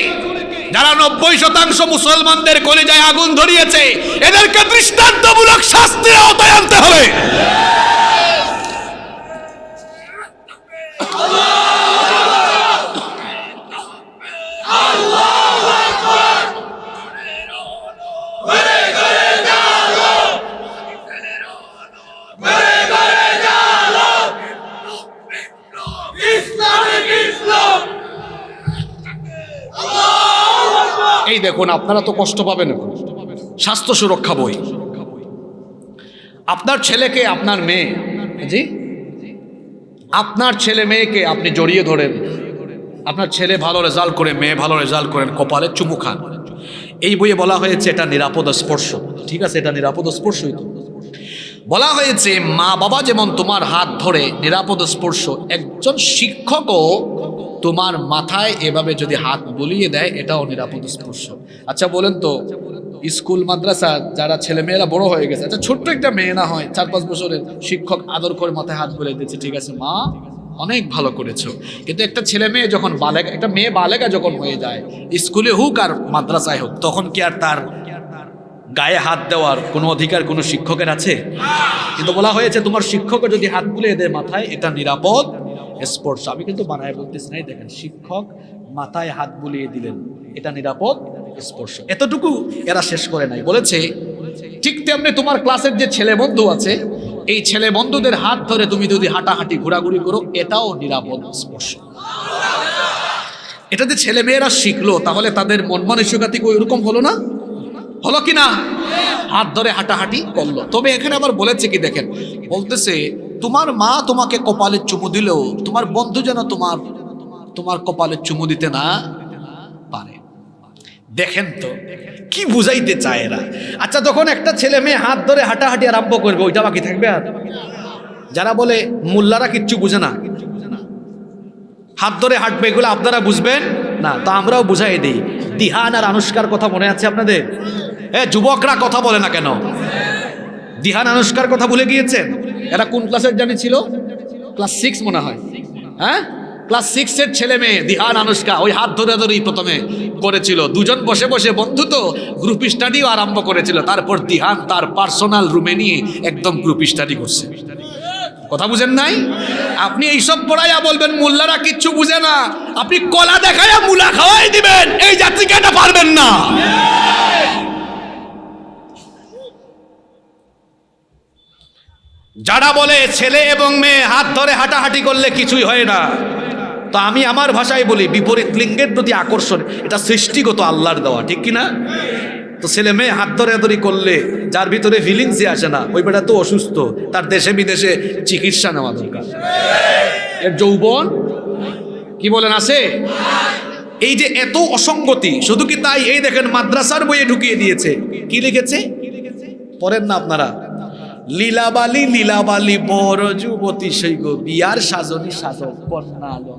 যারা 90% মুসলমানদের কলিজায় আগুন ধরিয়েছে, এদেরকে দৃষ্টান্তমূলক শাস্তির আওতায় আনতে হবে। এই দেখুন, আপনারা তো কষ্ট পাবেন। স্বাস্থ্য সুরক্ষা বই, আপনার ছেলেকে, আপনার মেয়ে, জি, আপনার ছেলে মেয়েকে আপনি জড়িয়ে ধরেন, আপনার ছেলে ভালো রেজাল্ট করে, মেয়ে ভালো রেজাল্ট করেন, কপালে চুমু খান। এই বইয়ে বলা হয়েছে এটা নিরাপদ স্পর্শ। ঠিক আছে, এটা নিরাপদ স্পর্শই তো। বলা হয়েছে মা বাবা যেমন তোমার হাত ধরে নিরাপদ স্পর্শ, একজন শিক্ষকও তোমার মাথায় এভাবে যদি হাত বুলিয়ে দেয় এটাও নিরাপদ স্পর্শ। আচ্ছা বলেন তো, স্কুল মাদ্রাসা যারা ছেলে মেয়েরা বড় হয়ে গেছে, আচ্ছা ছোট্ট একটা মেয়ে না হয় 4-5 বছরের, শিক্ষক আদর করে মাথায় হাত বুলিয়ে দিচ্ছে, ঠিক আছে মা অনেক ভালো করেছো। কিন্তু একটা ছেলে মেয়ে যখন বালেগা, একটা মেয়ে বালেগা যখন হয়ে যায়, স্কুলে হোক আর মাদ্রাসায় হোক, তখন কি আর তার গায়ে হাত দেওয়ার কোনো অধিকার কোনো শিক্ষকের আছে? কিন্তু বলা হয়েছে তোমার শিক্ষক যদি হাত বুলিয়ে দেয় মাথায়, এটা নিরাপদ স্পর্শ। আমি কিন্তু বানায় বলতেছি না, দেখেন শিক্ষক মাথায় হাত বুলিয়ে দিলেন, এটা নিরাপদ স্পর্শ। এতটুকু এরা শেষ করে নাই, বলেছে ঠিক তেমনি তোমার ক্লাসের যে ছেলে বন্ধু আছে, এই ছেলে বন্ধুদের হাত ধরে তুমি যদি হাঁটাহাঁটি ঘোরাঘুরি করো, এটাও নিরাপদ স্পর্শ। এটা যে ছেলে মেয়েরা শিখলো, তাহলে তাদের মন মানসিকতা কি ওইরকম হলো না? হলো কি না? হাত ধরে হাঁটাহাঁটি করলো। তবে এখানে আবার বলেছে কি দেখেন, বলতেছে তোমার মা তোমাকে কপালে চুমু দিলেও তোমার বন্ধু যেন তোমার কপালে চুমু দিতে না পারে। দেখেন তো কি বুঝাইতে চায় এরা। আচ্ছা, যখন একটা ছেলে মেয়ে হাত ধরে হাঁটাহাঁটি আরম্ভ করবে, ওইটা বাকি থাকবে? আর যারা বলে মোল্লারা কিচ্ছু বুঝে না, হাত ধরে হাঁটবে, এগুলো আপনারা বুঝবেন না, তো আমরাও বুঝাই দিই। দিহান আর আনুষ্কার কথা মনে আছে আপনাদের? যুবকরা কথা বলে না কেন? দিহান আনুষ্কার কথা ভুলে গিয়েছেন? এরা কোন ক্লাসের জানি ছিল? ক্লাস 6 মনে হয়। হ্যাঁ, ক্লাস 6 এর ছেলে মেয়ে দিহান আনুষ্কা ওই হাত ধরে ধরেই প্রথমে করেছিল। দুজন বসে বসে বন্ধু তো গ্রুপ স্টাডিও আরম্ভ করেছিল। তারপর দিহান তার পার্সোনাল রুমে নিয়ে একদম গ্রুপ স্টাডি করছে। কথা বুঝেন নাই? আপনি এইসব পড়াইয়া বলবেন মোল্লারা কিচ্ছু বুঝে না, আপনি কলা দেখাইয়া মুলা খাওয়াই দিবেন, এই জাতিকে এটা পারবেন না। যারা বলে ছেলে এবং মেয়ে হাত ধরে হাঁটাহাঁটি করলে কিছুই হয় না, তো আমি আমার ভাষায় বলি বিপরীত লিঙ্গের প্রতি আকর্ষণ এটা সৃষ্টিগত, আল্লাহর দেওয়া, ঠিক কিনা? তো ছেলে মেয়ে হাত ধরে করলে যার ভিতরে ফিলিংসই আসে না, ওই বেটা তো অসুস্থ, তার দেশে বিদেশে চিকিৎসা নেওয়া দরকার। এর যৌবন কি বলেন আছে? এই যে এত অসঙ্গতি, শুধু কি তাই? এই দেখেন মাদ্রাসার বইয়ে ঢুকিয়ে দিয়েছে। কি লিখেছে পড়েন না আপনারা? লীলাবালি লীলাবালি বড় যুবতী সেই গো, বিয়ার সাজনী সাজক কন্যা আলো।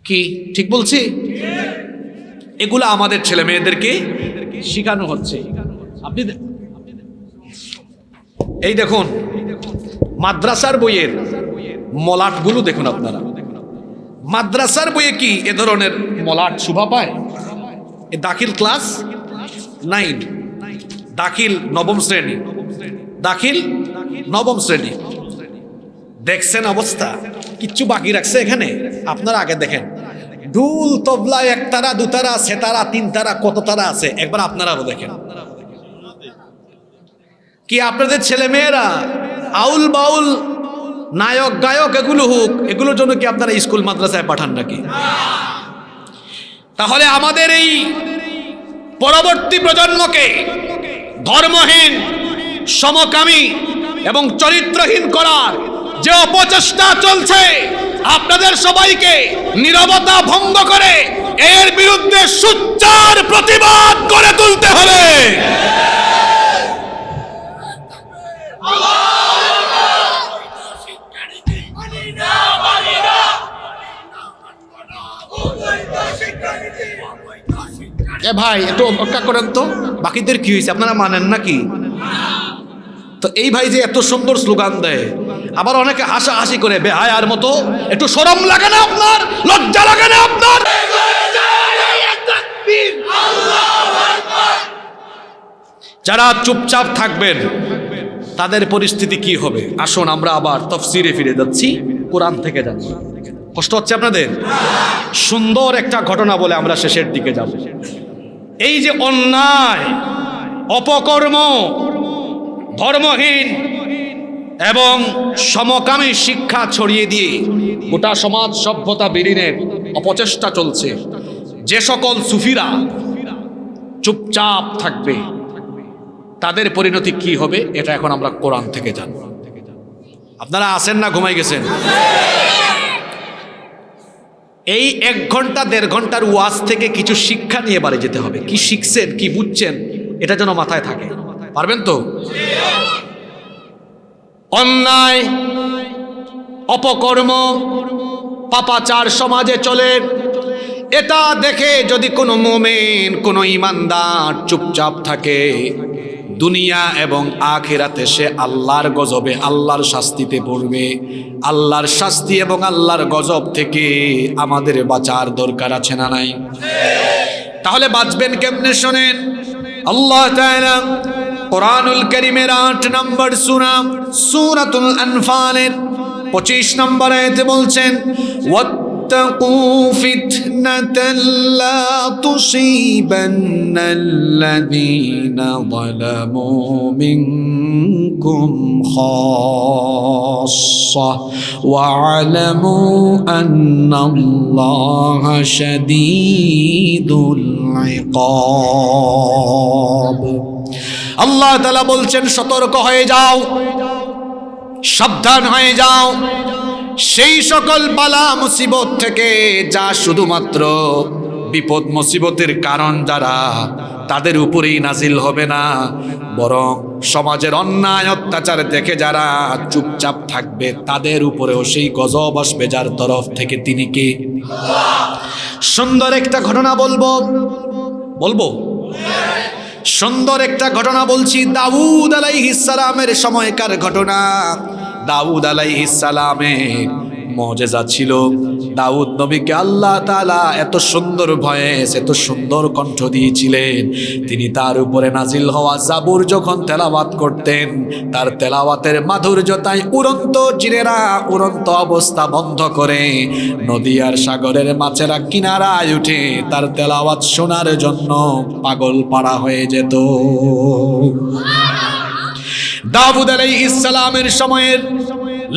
কি ঠিক বলছি? এগুলো আমাদের ছেলে মেয়েদেরকে শিখানো হচ্ছে। আপনি এই দেখুন মাদ্রাসার বইয়ের মলাটগুলো দেখুন আপনারা। মাদ্রাসার বইয়ে কি এ ধরনের মলাট শোভা পায়? এ দাখিল ক্লাস 9, দাখিল নবম শ্রেণী, দাখিল নবম শ্রেণী। দেখছেন অবস্থা? কিচ্ছু বাকি রাখছে এখানে? আপনারা আগে দেখেন ঢুল তবলা একতারা দুতারা সেতারা তিন তারা কত তারা আছে একবার আপনারা দেখেন। কি আপনাদের ছেলে মেয়েরা আউল বাউল নায়ক গায়ক এগুলো হোক, এগুলোর জন্য কি আপনারা স্কুল মাদ্রাসায় পাঠান নাকি? তাহলে আমাদের এই পরবর্তী প্রজন্মকে ধর্মহীন, সমকামী এবং চরিত্রহীন করার যে অপচেষ্টা চলছে, আপনাদের সবাইকে নীরবতা ভঙ্গ করে এর বিরুদ্ধে সোচ্চার প্রতিবাদ করে তুলতে হবে। এ ভাই একটু অপেক্ষা করেন তো, বাকিদের কি হয়েছে আপনারা মানেন নাকি? তো এই ভাই যে এত সুন্দর স্লোগান দেয়, আবার অনেকে হাসাহাসি করে বেহায়ার মতো, একটু শরম লাগে না আপনার? লজ্জা লাগে না আপনার? যারা চুপচাপ থাকবেন তাদের পরিস্থিতি কি হবে? আসুন আমরা আবার তাফসীরে ফিরে যাচ্ছি, কোরআন থেকে যাচ্ছি। কষ্ট হচ্ছে আপনাদের? সুন্দর একটা ঘটনা বলে আমরা শেষের দিকে যাব। এই যে অন্যায়, অপকর্ম, ধর্মহীন এবং সমকামী শিক্ষা ছড়িয়ে দিয়ে গোটা সমাজ সভ্যতা বিলীনের অপচেষ্টা চলছে, যে সকল সুফিরা চুপচাপ থাকবে তাদের পরিণতি কি হবে, এটা এখন আমরা কোরআন থেকে জানব। আপনারা আছেন না ঘুমাই গেছেন? এই 1 ঘন্টা 1.5 ঘন্টার ওয়াজ থেকে কিছু শিক্ষা নিয়ে বাড়ি যেতে হবে। কি শিখছেন, কি বুঝছেন, এটা যেন মাথায় থাকে। পারবেন তো? অন্যায়, অপকর্ম, পাপাচার সমাজে চলে, এটা দেখে যদি কোনো মুমিন, কোনো ঈমানদার চুপচাপ থাকে, দুনিয়া এবং আখিরাতে সে আল্লাহর গজবে, আল্লাহর শাস্তিতে পড়বে। আল্লাহর শাস্তি এবং আল্লাহর গজব থেকে আমাদের বাঁচার দরকার আছে না নাই? তাহলে বাঁচবেন কেমনে শোনেন। আল্লাহ তাআলা কোরআনুল কারীমের 8 নম্বর সূরা সূরাতুল আনফালের 25 নম্বর আয়াতে বলছেন, واتقوا فتنة لا تصيبن الذين ظلموا منكم خاصة واعلموا أن الله شديد العقاب। আল্লাহ তাআলা বলছেন, সতর্ক হয়ে যাও, সাবধান হয়ে যাও সেই সকল বালা মুসিবত থেকে যা শুধুমাত্র বিপদ মুসিবতের কারণ যারা, তাদের উপরেই নাজিল হবে না, বরং সমাজের অন্যায় অত্যাচার দেখে যারা চুপচাপ থাকবে তাদের উপরেও সেই গজব আসবে যার তরফ থেকে। তিনি কে? সুন্দর একটা ঘটনা বলবো সুন্দর একটা ঘটনা বলছি, দাউদ আলাইহিস সালামের সময়কার ঘটনা। দাউদ আলাইহিস সালামের মুজিজা ছিল, দাউদ নবীকে আল্লাহ তাআলা এত সুন্দর ভয়েস, এত সুন্দর কণ্ঠ দিয়েছিলেন, তিনি তার উপরে নাজিল হওয়া জাবুর যখন তেলাওয়াত করতেন, তার তেলাওয়াতের মাধুর্যতায় উড়ন্ত জিনেরা উড়ন্ত অবস্থা বন্ধ করে নদী আর সাগরের মাছেরা কিনারায় উঠে তার তেলাওয়াত শোনার জন্য পাগল পাড়া হয়ে যেত। দাউদ আলাইহিস সালামের সময়ের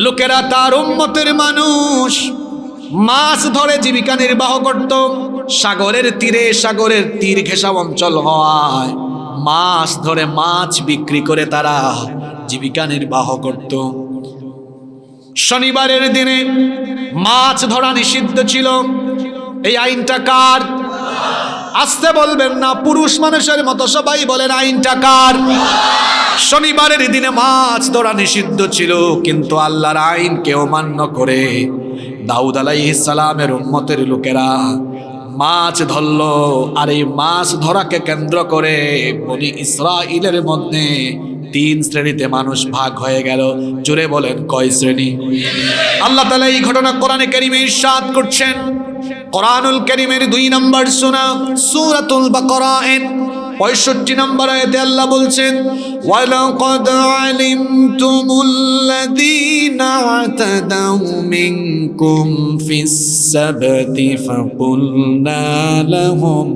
লোকেরা, তার উম্মতের মানুষ মাছ ধরে জীবিকা নির্বাহ করত। সাগরের তীর ঘেঁষা অঞ্চল হওয়ায় মাছ ধরে মাছ বিক্রি করে তারা জীবিকা নির্বাহ করত। শনিবারের দিনে মাছ ধরা নিষিদ্ধ ছিল। এই আইনটা কার? আসতে বলবেন না, পুরুষ মানুষের মতো সবাই বলেন, আইনটা কার? শনিবারের দিনে মাছ ধরা নিষিদ্ধ ছিল, কিন্তু আল্লাহর আইন কেউ মান্য করে দাউদ আলাইহিস সালামের উম্মতের লোকেরা মাছ ধরল। আর এই মাছ ধরাকে কেন্দ্র করে বনি ইসরাইলের মধ্যে 3 শ্রেণীতে মানুষ ভাগ হয়ে গেল। জোরে বলেন, কয় শ্রেণী? আল্লাহ তাআলা এই ঘটনা কোরআনে কারীমে ইরশাদ করছেন। কোরআনুল কারীমের 2 নম্বর সূরা সূরাতুল বাকারা 65 নম্বর আয়াতে আল্লাহ বলছেন, ওয়ালাকাদ আলিমতুমুল্লাযীনা আতাদাউ মিনকুম ফিস সাবতি ফাকুলনা লাহুম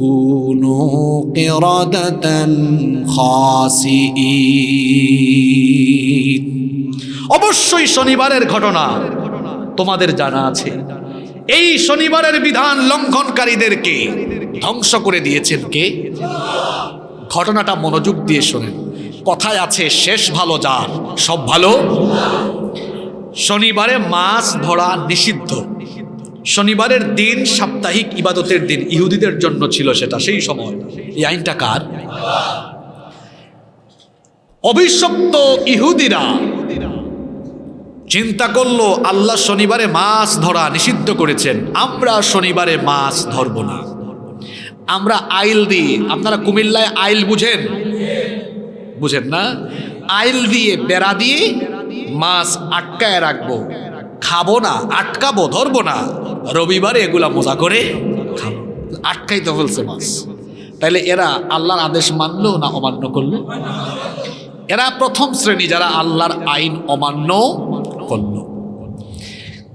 কুনু কিরাদাতান খাসিঈন। অবশ্যই শনিবারের ঘটনা তোমাদের জানা আছে। এই শনিবারের বিধান লঙ্ঘনকারীদেরকে ধ্বংস করে দিয়েছেন কে? ঘটনাটা মনোযোগ দিয়ে শোনেন। কথায় আছে, শেষ ভালো যার সব ভালো। শনিবারে মাছ ধরা নিষিদ্ধ। শনিবারের দিন সাপ্তাহিক ইবাদতের দিন, ইহুদিদের জন্য ছিল সেটা সেই সময়। এই আইনটা কার? অভিশপ্ত ইহুদিরা চিন্তা করলো আল্লাহ শনিবারে মাছ ধরা নিষিদ্ধ করেছেন, আমরা শনিবারে মাছ ধরব না। আমরা আইল দিয়ে, আপনারা কুমিল্লায় আইল বুঝেন? বুঝেন না? আইল দিয়ে, বেড়া দিয়ে মাছ আটকায় রাখবো, খাবো না, আটকাবো, ধরবো না। রবিবারে এগুলা মজা করে খাবো। আটকাই তো ফেলছে মাছ। তাইলে এরা আল্লাহর আদেশ মানলো না অমান্য করলো? এরা প্রথম শ্রেণী যারা আল্লাহর আইন অমান্য করলো।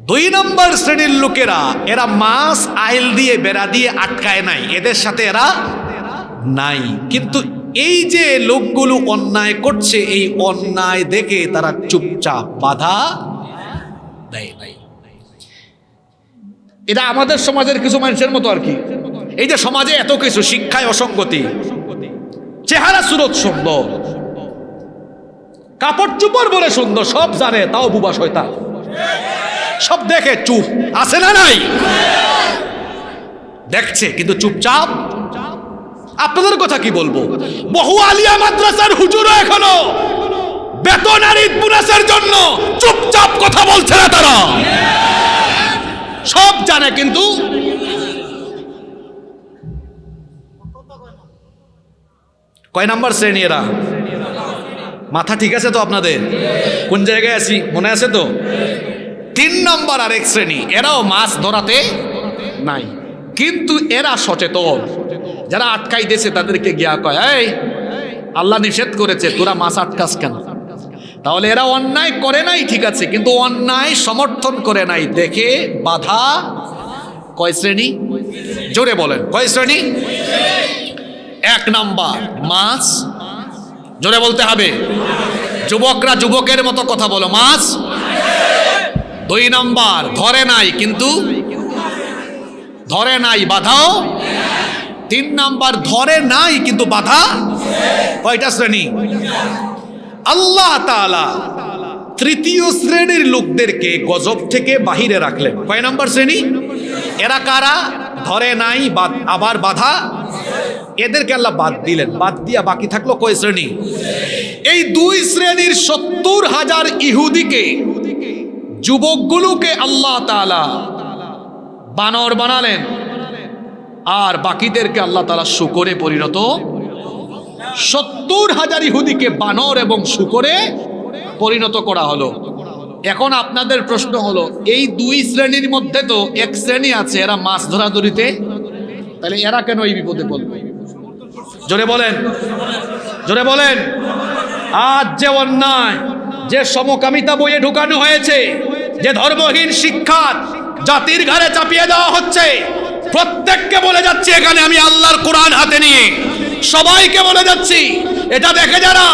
2 নম্বর শ্রেণীর লোকেরা, এরা মাছ আইল দিয়ে, বেড়া দিয়ে আটকায় নাই, এদের সাথে এরা নাই। কিন্তু এই যে লোকগুলো অন্যায় করছে, এই অন্যায় দেখে তারা চুপচাপ বাধা দেয় নাই। এটা আমাদের সমাজের কিছু মানুষের মতো আর কি। এই যে সমাজে এত কিছু, শিক্ষায় অসঙ্গতি, চেহারা সুরত সুন্দর, কাপড় চুপড় বলে সুন্দর, সব জানে তাও বুবা শয়তান, সব দেখে চুপ আছে না নাই? দেখছে কিন্তু চুপচাপ। আপনাদের কথা কি বলবো, বহু আলিয়া মাদ্রাসার হুজুরও এখনো বেতন আর ঈদ বোনাসের জন্য চুপচাপ কথা বলছে না। তারা সব জানে কিন্তু কয় নাম্বার শ্রেণী এরা? মাথা ঠিক আছে তো আপনাদের? কোন জায়গায় আছি মনে আছে তো? 3 নম্বর আরেক শ্রেণী, এরাও মাছ ধরাতে নাই, কিন্তু এরা সচেতন। যারা আটকাই দিয়েছে তাদেরকে গিয়া কয়, এই আল্লাহ নিষেধ করেছে, তোরা মাছ আটকাস কেন? তাহলে এরা অন্যায় করে নাই, ঠিক আছে, কিন্তু অন্যায় সমর্থন করে নাই দেখে বাধা। কয় শ্রেণী? জোরে বলেন, কয় শ্রেণী? 1 নাম্বার মাছ, জোরে বলতে হবে, যুবকরা যুবকের মতো কথা বলো, মাছ। 2 নাম্বার ধরে নাই, কিন্তু ধরে নাই, বাধাও। 3 নাম্বার ধরে নাই কিন্তু বাধা। কয়টা শ্রেণী? আল্লাহ তাআলা তৃতীয় শ্রেণীর লোকদেরকে গজব থেকে বাহিরে রাখলেন। কয় নাম্বার শ্রেণী? এরা কারা? ধরে নাই, আবার বাধা। এদেরকে আল্লাহ বাদ দিলেন। বাদ দিয়া বাকি থাকলো কয় শ্রেণী? এই 2 শ্রেণীর 70,000 ইহুদিকে, যুবকগুলোকে আল্লাহ তাআলা বানর বানালেন, আর বাকিদেরকে আল্লাহ তাআলা শূকরে পরিণত। 70,000 ইহুদিকে বানর এবং শূকরে পরিণত করা হলো। এখন আপনাদের প্রশ্ন হলো, এই 2 শ্রেণীর মধ্যে তো 1 শ্রেণী আছে এরা মাছ ধরাধরিতে, তাহলে এরা কেন এই বিপদে পড়বে? জোরে বলেন, জোরে বলেন। আজ যে অন্যায়, যে সমকামিতা বইয়ে ঢুকানো হয়েছে, যে ধর্মহীন শিক্ষা জাতির ঘাড়ে চাপিয়ে দেওয়া হচ্ছে, প্রত্যেককে বলে যাচ্ছি এখানে আমি আল্লাহর কোরআন হাতে নিয়ে সবাইকে বলে যাচ্ছি, এটা দেখে যারা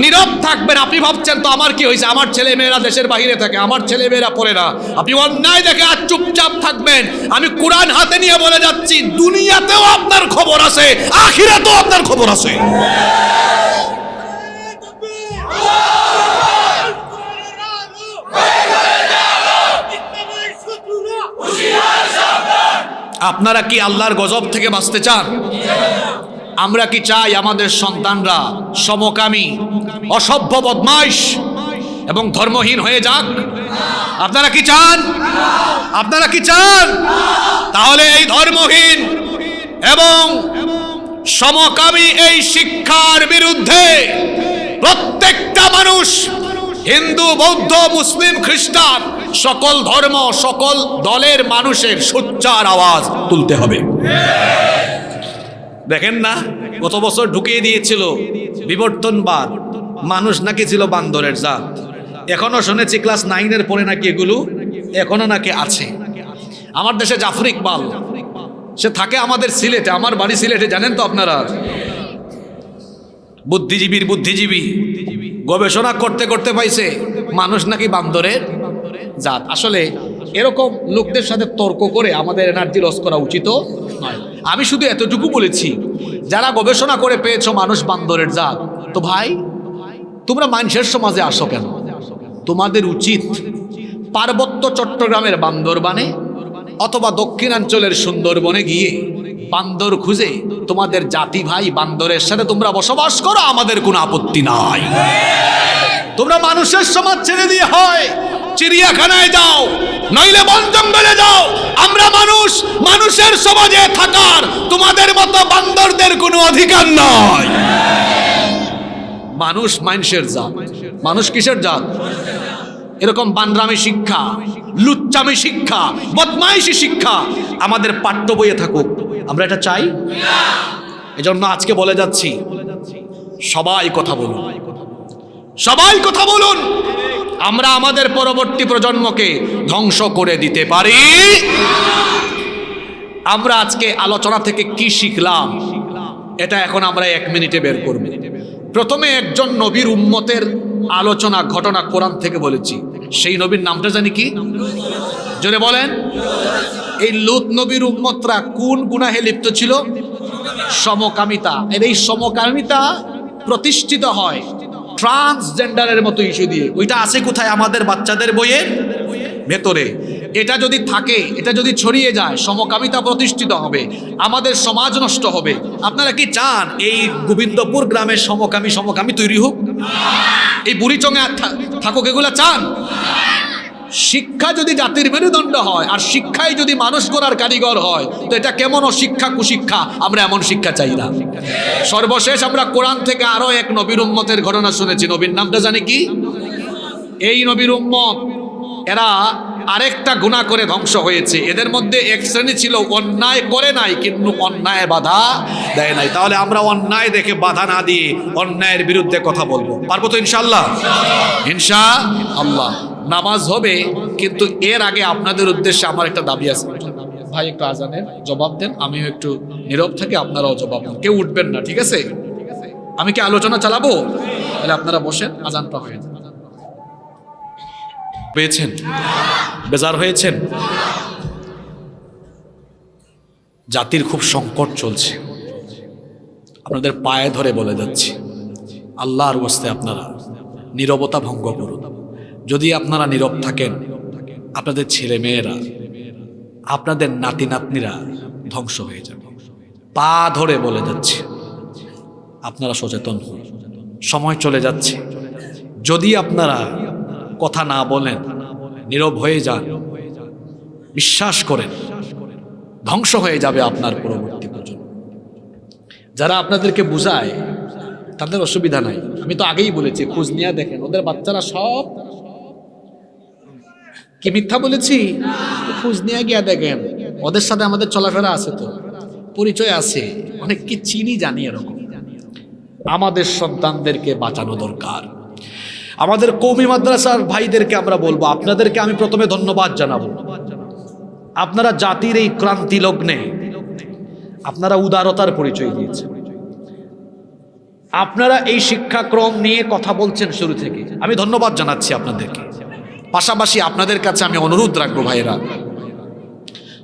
নীরব থাকবেন। আপনি ভাবছেন তো আমার কি হয়েছে, আমার ছেলে মেয়েরা দেশের বাইরে থাকে, আমার ছেলে মেয়েরা পড়ে না, আপনি অন্যায় দেখে আর চুপচাপ থাকবেন। আমি কোরআন হাতে নিয়ে বলে যাচ্ছি, দুনিয়াতেও আপনার খবর আছে, আখিরাতেও আপনার খবর আছে। আপনারা কি আল্লাহর গজব থেকে বাঁচতে চান? আমরা কি চাই আমাদের সন্তানরা সমকামী, অসভ্য, বদমাইশ এবং ধর্মহীন হয়ে যাক? আপনারা কি চান? আপনারা কি চান? তাহলে এই ধর্মহীন এবং সমকামী এই শিক্ষার বিরুদ্ধে প্রত্যেকটা মানুষ, হিন্দু, বৌদ্ধ, মুসলিম, খ্রিস্টান, সকল ধর্ম, সকল দলের মানুষের সোচ্চার আওয়াজ তুলতে হবে। দেখেন না, গত বছর ঢুকিয়ে দিয়েছিল বিবর্তনবাদ, মানুষ নাকি ছিল বান্দরের জাত। এখনো শুনেছি ক্লাস 9-এর পরে নাকি এগুলো এখনো নাকি আছে। আমার দেশে জাফর ইকবাল, সে থাকে আমাদের সিলেটে, আমার বাড়ি সিলেটে, জানেন তো আপনারা। বুদ্ধিজীবী গবেষণা করতে করতে পাইছে মানুষ নাকি বান্দরের জাত। আসলে এরকম লোকদের সাথে তর্ক করে আমাদের এনার্জি লস করা উচিত নয়। আমি শুধু এতটুকু বলেছি, যারা গবেষণা করে পেয়েছো মানুষ বান্দরের জাত, তো ভাই তোমরা মানুষের সমাজে আসো কেন? তোমাদের উচিত পার্বত্য চট্টগ্রামের বান্দরবানে অথবা দক্ষিণাঞ্চলের সুন্দরবনে গিয়ে বান্দর খুঁজে তোমাদের জাতি ভাই বান্দরের সাথে তোমরা বসবাস করো, আমাদের কোনো আপত্তি নাই। তোমরা মানুষের সমাজ ছেড়ে দিয়ে হয় চিড়িয়াখানায় যাও, নইলে বন জঙ্গলে যাও। আমরা মানুষ, মানুষের সমাজে থাকার তোমাদের মতো বান্দরদের কোনো অধিকার নয়। মানুষ মানুষের জাত। মানুষ কিসের জাত? এরকম বানরামি শিক্ষা, লুচ্চামি শিক্ষা, বদমাইশি শিক্ষা আমাদের পাঠ্য বইয়ে থাকুক, আমরা এটা চাই। এজন্য আজকে বলে যাচ্ছি, সবাই কথা বলুন, সবাই কথা বলুন। আমরা আমাদের পরবর্তী প্রজন্মকে ধ্বংস করে দিতে পারি। আমরা আজকে আলোচনা থেকে কি শিখলাম, এটা এখন আমরা 1 মিনিটে বের করব। প্রথমে একজন নবীর উম্মতের আলোচনা ঘটনা কোরআন থেকে বলেছি। সেই নবীর নামটা জানি কি? জোরে বলেন। এই লূত নবীর উম্মতরা কোন গুনাহে লিপ্ত ছিল? সমকামিতা। এর এই সমকামিতা প্রতিষ্ঠিত হয় ট্রান্সজেন্ডারের মতো ইস্যু দিয়ে। ওইটা আছে কোথায়? আমাদের বাচ্চাদের বইয়ের ভেতরে। এটা যদি থাকে, এটা যদি ছড়িয়ে যায়, সমকামিতা প্রতিষ্ঠিত হবে, আমাদের সমাজ নষ্ট হবে। আপনারা কি চান এই গোবিন্দপুর গ্রামের সমকামী তৈরি হোক? এই বুড়িচঙে থাকুক, এগুলা চান? শিক্ষা যদি জাতির মেরুদণ্ড হয় আর শিক্ষাই যদি মানুষ গড়ার কারিগর হয়, তো এটা কেমন অশিক্ষা কুশিক্ষা? আমরা এমন শিক্ষা চাই না। সর্বশেষ আমরা কোরআন থেকে আরো এক নবীর উম্মতের ঘটনা শুনেছি। নবীর নামটা জানি কি? এই নবীর উম্মত এরা আরেকটা গুনাহ করে ধ্বংস হয়েছে। এদের মধ্যে এক শ্রেণী ছিল অন্যায় করে নাই কিন্তু অন্যায় বাধা দেয় নাই। তাহলে আমরা অন্যায় দেখে বাধা না দিয়ে অন্যায়ের বিরুদ্ধে কথা বলবো, পারবো তো ইনশাআল্লাহ? ইনশাআল্লাহ। নামাজ হবে, কিন্তু এর আগে আপনাদের উদ্দেশ্যে আমার একটা দাবি আছে। ভাই একটু আজানের জবাব দেন, আমিও একটু নীরব থাকি, আপনারাও জবাব দেন। কেউ উঠবেন না, ঠিক আছে? আমি কি আলোচনা চালাবো? তাহলে আপনারা বসেন, আজানটা হয়ে যান। পেয়েছেন? বেজার হয়েছেন? জাতির খুব সংকট চলছে, আপনাদের পায়ে ধরে বলে যাচ্ছি, আল্লাহর ওয়াস্তে আপনারা নীরবতা ভঙ্গ করুন। যদি আপনারা নীরব থাকেন, আপনাদের ছেলে মেয়েরা, আপনাদের নাতি নাতনিরা ধ্বংস হয়ে যাবে। পা ধরে বলে যাচ্ছে, আপনারা সচেতন হন। সময় চলে যাচ্ছে। যদি আপনারা কথা না বলেন, নীরব হয়ে যান, বিশ্বাস করেন ধ্বংস হয়ে যাবে আপনার পরবর্তী প্রজন্ম। যারা আপনাদেরকে বুঝায় তাদের অসুবিধা নাই, আমি তো আগেই বলেছি, খোঁজ নিয়ে দেখেন ওদের বাচ্চারা সব কি মিথ্যা বলেছি? খোঁজ নিয়ে গিয়া দেখেন ওদের সাথে আমাদের চলাফেরা আছে, তো পরিচয় আছে, অনেক কি চিনি জানি। এরকম আমাদের সন্তানদেরকে বাঁচানো দরকার। আমাদের কওমি মাদ্রাসার ভাইদেরকে আমরা বলবো, আপনাদেরকে আমি প্রথমে ধন্যবাদ জানাবো। আপনারা জাতির এই ক্রান্তি লগ্নে আপনারা উদারতার পরিচয় দিয়েছেন। আপনারা এই শিক্ষাক্রম নিয়ে কথা বলছেন শুরু থেকে, আমি ধন্যবাদ জানাচ্ছি আপনাদেরকে। পাশাপাশি আপনাদের কাছে আমি অনুরোধ রাখবো, ভাইয়েরা,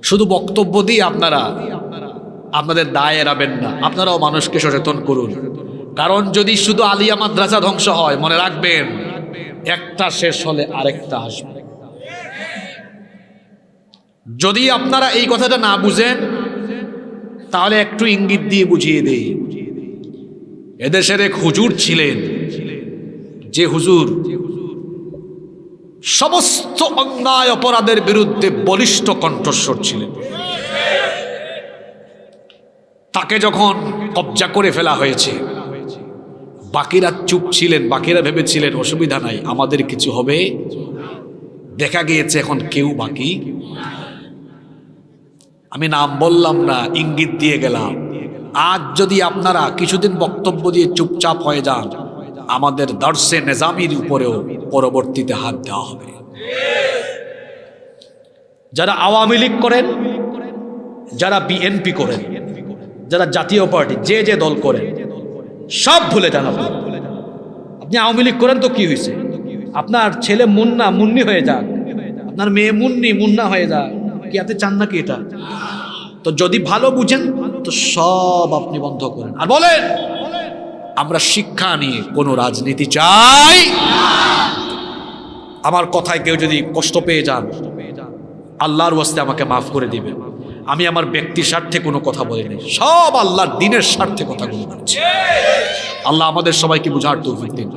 শুধু বক্তব্য দিয়ে আপনারা আপনাদের দায় এড়াবেন না, আপনারাও মানুষকে সচেতন করুন। কারণ যদি শুধু আলিয়া মাদ্রাসা ধ্বংস হয়, মনে রাখবেন একটা শেষ হলে আরেকটা আসবে। যদি আপনারা এই কথাটা না বুঝেন, তাহলে একটু ইঙ্গিত দিয়ে বুঝিয়ে দেই। এদেশের এক হুজুর ছিলেন, যে হুজুর সমস্ত অন্যায় অপরাধের বিরুদ্ধে বলিষ্ঠ কণ্ঠস্বর ছিলেন। তাকে যখন কবজা করে ফেলা হয়েছে, বাকিরা চুপ ছিলেন, বাকিরা ভেবেছিলেন অসুবিধা নাই, আমাদের কিছু হবে। দেখা গিয়েছে এখন কেউ বাকি। আমি নাম বললাম না, ইঙ্গিত দিয়ে গেলাম। আজ যদি আপনারা কিছুদিন বক্তব্য দিয়ে চুপচাপ হয়ে যান, আমাদের দর্শে নিজামির উপরেও পরবর্তীতে হাত দেওয়া হবে। যারা আওয়ামী লীগ করেন, যারা বিএনপি করেন, যারা জাতীয় পার্টি, যে যে দল করেন, সব ভুলে যান। আপনি আওয়ামী লীগ করেন তো কি হয়েছে? আপনার ছেলে মুন্না মুন্নি হয়ে যাক, আপনার মেয়ে মুন্নি মুন্না হয়ে যাক, কি আপনি চান নাকি এটা? তো যদি ভালো বুঝেন তো সব আপনি বন্ধ করেন আর বলেন আমরা শিক্ষা নিয়ে কোনো রাজনীতি চাই। আমার কথায় কেউ যদি কষ্ট পেয়ে যান, আল্লাহর ওয়াস্তে আমাকে মাফ করে দিবেন। আমি আমার ব্যক্তির স্বার্থে কোনো কথা বলিনি, সব আল্লাহর দ্বীনের স্বার্থে কথাগুলো বলছি। আল্লাহ আমাদের সবাইকে বুঝার তৌফিক দিন।